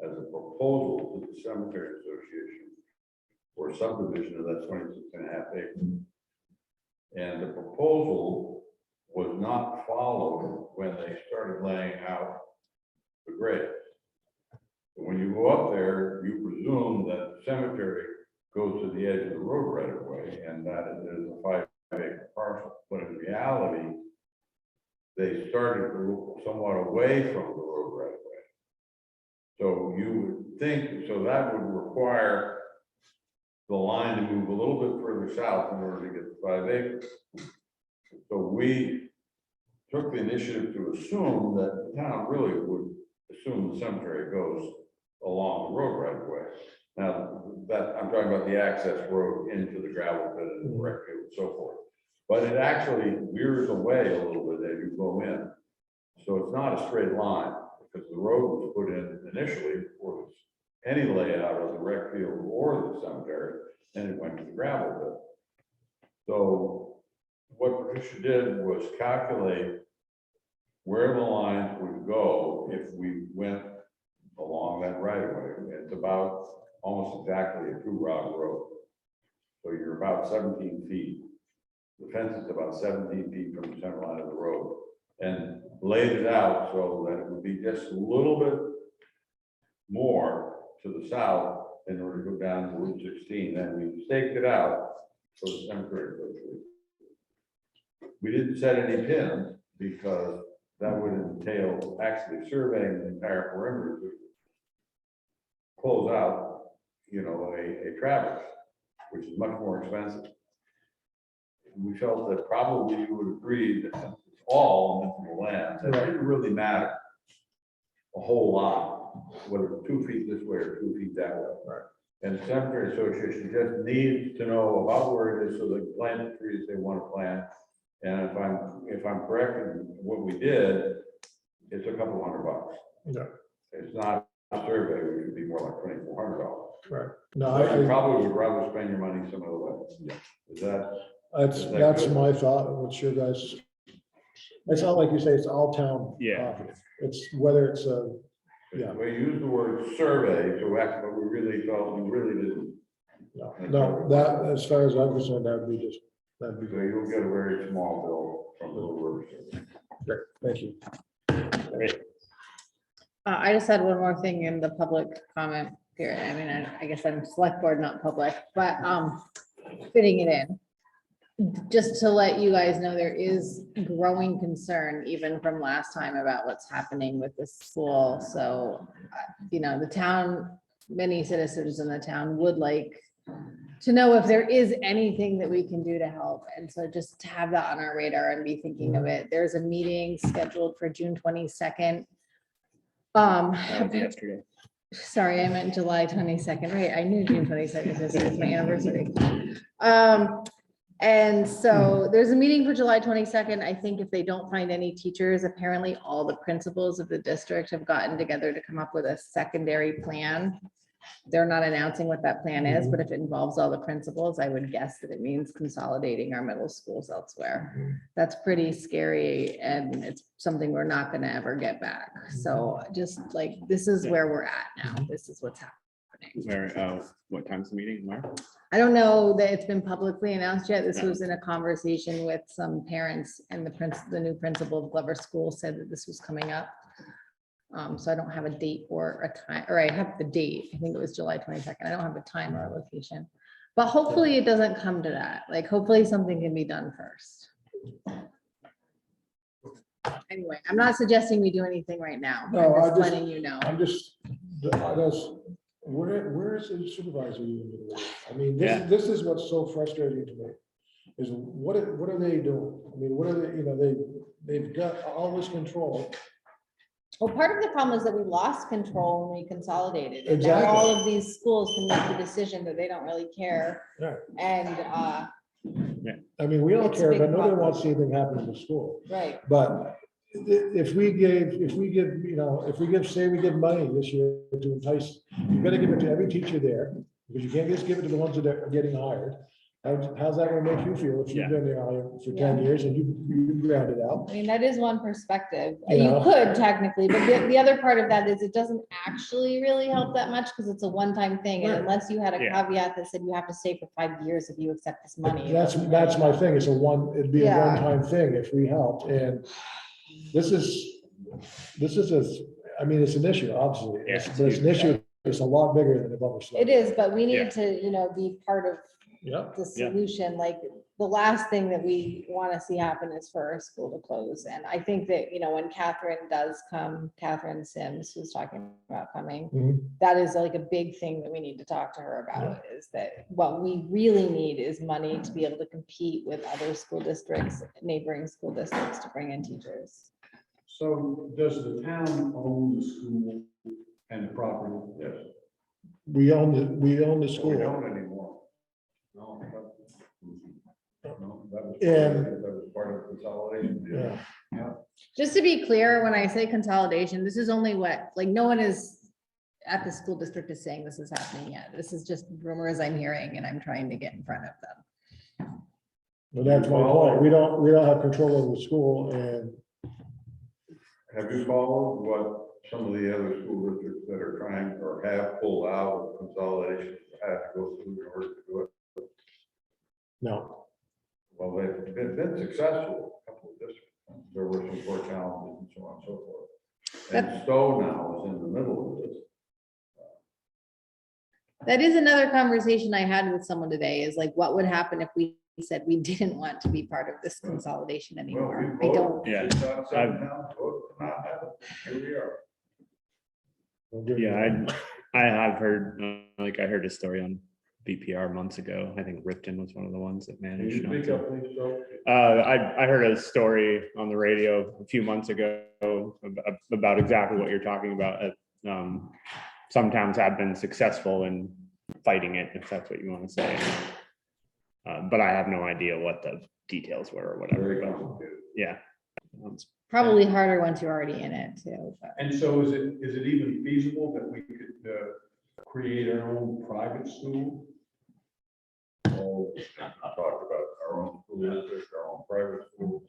as a proposal to the Cemetery Association for subdivision of that 26.5 acres. And the proposal was not followed when they started laying out the graves. So when you go up there, you presume that the cemetery goes to the edge of the road right away, and that it is a 5-acre parcel. But in reality, they started to move somewhat away from the road right away. So you would think, so that would require the line to move a little bit further south in order to get the 5 acres. So we took the initiative to assume that the town really would assume the cemetery goes along the road right away. Now, that, I'm talking about the access road into the gravel pit and the rec field and so forth. But it actually veers away a little bit as you go in. So it's not a straight line, because the road was put in initially before this any layout of the rec field or the cemetery, and it went to the gravel pit. So what Patricia did was calculate where the lines would go if we went along that right of way. It's about almost exactly a 2-rod road. So you're about 17 feet. The fence is about 17 feet from the center line of the road, and laid it out so that it would be just a little bit more to the south in order to go down to Route 16. Then we staked it out for the cemetery association. We didn't set any pins because that would entail actually surveying the entire perimeter to close out, you know, a traverse, which is much more expensive. We felt that probably you would agree that it's all municipal land, that it didn't really matter a whole lot, whether it's 2 feet this way or 2 feet that way. Right. And the cemetery association just needs to know about where it is, so they can plant the trees they want to plant. And if I'm correct in what we did, it's a couple $100. Yeah. It's not a survey, which would be more like $2,400. Right. No, But you I, probably would rather spend your money some other way. Yeah. Is that? that's my thought. What's your guys? It's not like you say it's all town. Yeah. property. It's whether it's a, yeah. We used the word survey, so that's what we really felt, we really didn't. No, that, as far as I'm concerned, that'd be just, that'd be So great. you'll get a very small bill from Little River. Great, thank you. I just had one more thing in the public comment period. I mean, I guess I'm select board, not public, but fitting it in. just to let you guys know, there is growing concern even from last time about what's happening with the school. So, the town, many citizens in the town would like to know if there is anything that we can do to help. And so just to have that on our radar and be thinking of it. There's a meeting scheduled for June 22nd. That was yesterday. Sorry, I meant July 22nd, right? I knew June 22nd, this is my anniversary. And so there's a meeting for July 22nd. I think if they don't find any teachers, apparently all the principals of the district have gotten together to come up with a secondary plan. They're not announcing what that plan is, but if it involves all the principals, I would guess that it means consolidating our middle schools elsewhere. That's pretty scary, and it's something we're not gonna ever get back. So just like, this is where we're at now. This is what's happening. Where, what time's the meeting? Where? I don't know that it's been publicly announced yet. This was in a conversation with some parents, and the new principal of Glover School said that this was coming up. So I don't have a date or a time, or I have the date. I think it was July 22nd. I don't have a time or a location. But hopefully it doesn't come to that. Like, hopefully something can be done first. Anyway, I'm not suggesting we do anything right now. No, I'm I just just- letting you know. I'm just, where is the supervisor? Union in this? I mean, Yeah. this is what's so frustrating to me, is what are they doing? I mean, what are they, they've got all this control. Well, part of the problem is that we lost control when we consolidated. And now Exactly. all of these schools can make the decision that they don't really care. Right. And, I mean, we all It's a care, big but nobody problem. wants to see anything happen in the school. right, But if we give, say we give money this year to entice, you gotta give it to every teacher there, because you can't just give it to the ones that are getting hired. How's that gonna make you feel if you've been there for 10 years and you grounded out? I mean, that is one perspective. You You know? could technically, but the other part of that is it doesn't actually really help that much because it's a one-time thing. And Right. unless you had a Yeah. caveat that said you have to stay for 5 years if you accept this money. it That's doesn't my really- thing. It'd be a Yeah. one-time thing if we helped. And this is I mean, it's an issue, obviously. Yeah, But it's an issue. It's a lot bigger than the bumper It is, but we Yeah. need to, be part of Yeah. the Yeah. solution. Like, the last thing that we want to see happen is for our school to close. And I think that, when Catherine does come, Catherine Sims, who's talking about coming, Mhm. that is like a big thing that we need to talk to her about, is that what we really need is money to be able to compete with other school districts, neighboring school districts, to bring in teachers. So does the town own the school and the property? Yes. We own the We school. don't anymore. No. That was And- that was part of consolidation. Yeah. Just to be clear, when I say consolidation, this is only no one is at the school district is saying this is happening yet. This is just rumors I'm hearing, and I'm trying to get in front of them. Well, that's my point. We don't have control over the school, and Have you followed what some of the other school districts that are trying or have pulled out of consolidation have to go through in order to do it? no. Well, they've been successful, a couple of districts. There were some core challenges and so on and so forth. And Stowe now is in the middle of this. That is another conversation I had with someone today, is like, what would happen if we said we didn't want to be part of this consolidation Well, anymore? we I don't. voted. Yeah. We thought seven towns voted to not have it. Here we are. Don't give me Yeah, that. I have heard, I heard a story on BPR months ago. I think Ripton was one of the ones that Can managed. you not speak to. up, please, Joe? I heard a story on the radio a few months ago about exactly what you're talking about. Some towns have been successful in fighting it, if that's what you want to say. But I have no idea what the details were or whatever. Very but complicated. Yeah. Probably harder once you're already in it too. but- And so is it even feasible that we could create our own private school? Oh, talk about our own school district, our own private school.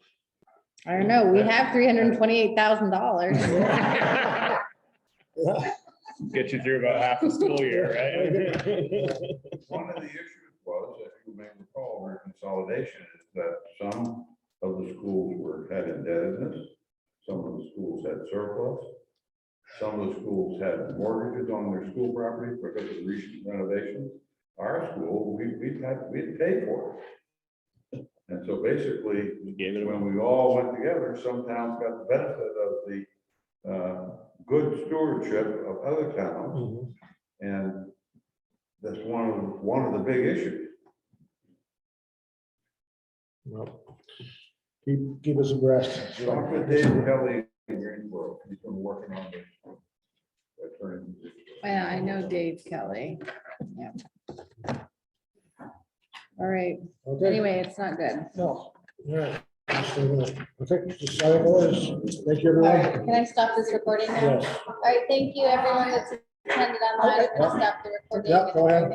I don't know, we have $328,000. Get you through about half the school year, right? One of the issues was, if you may recall, our consolidation is that some of the schools had indebtedness, some of the schools had surplus, some of the schools had mortgages on their school property because of recent renovations. Our school, we had paid for it. And so basically, We gave it away. when we all went together, some towns got the benefit of the good stewardship of other towns. Mhm. And that's one of the big issues. Well, keep us abreast. Talk to Dave Kelly in Greensboro. He's been working on this. Attorney. Yeah, I know Dave Kelly. Yeah. All right, Okay, anyway, it's not good. no, all right. Okay, just sign orders. Thank you, All right, everyone. can I stop this recording now? Yes. All right, thank you, everyone that's attended online. I'm gonna stop the recording. Yeah, go ahead.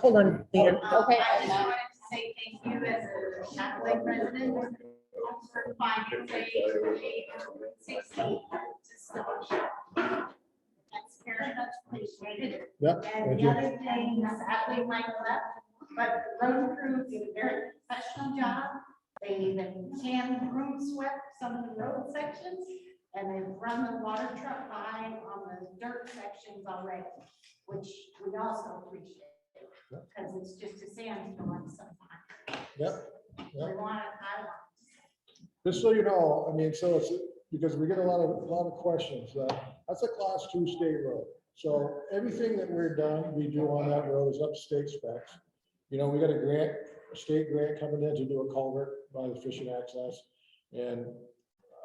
Hold on, Dan. Okay, I I'm just out. wanted to say thank you as a Catholic resident for finding ways to pay for 60 to stop. That's very much appreciated. Yeah, And thank the you. other thing, sadly, Mike left, but the road crew did a very professional job. They even hand broom swept some of the road sections, and they've run the water truck by on the dirt sections already, which we also appreciate. Because it's just a sandstorm sometimes. Yep. We want it, I want it. Just so you know, I mean, so it's, because we get a lot of questions, that's a class 2 state road. So everything that we do on that road is up to state specs. You know, we got a state grant coming in to do a culvert by the fishing access. And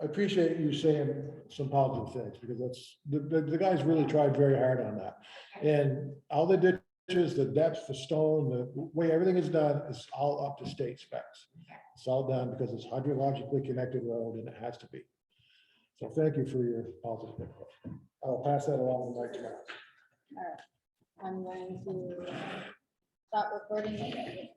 I appreciate you saying some positive things, because that's, the guys really tried very hard on that. And all the ditches, the depth, the stone, the way everything is done is all up to state specs. It's all done because it's hydrologically connected road and it has to be. So thank you for your positive input. I'll pass that along to Mike tomorrow. All right, I'm going to stop recording.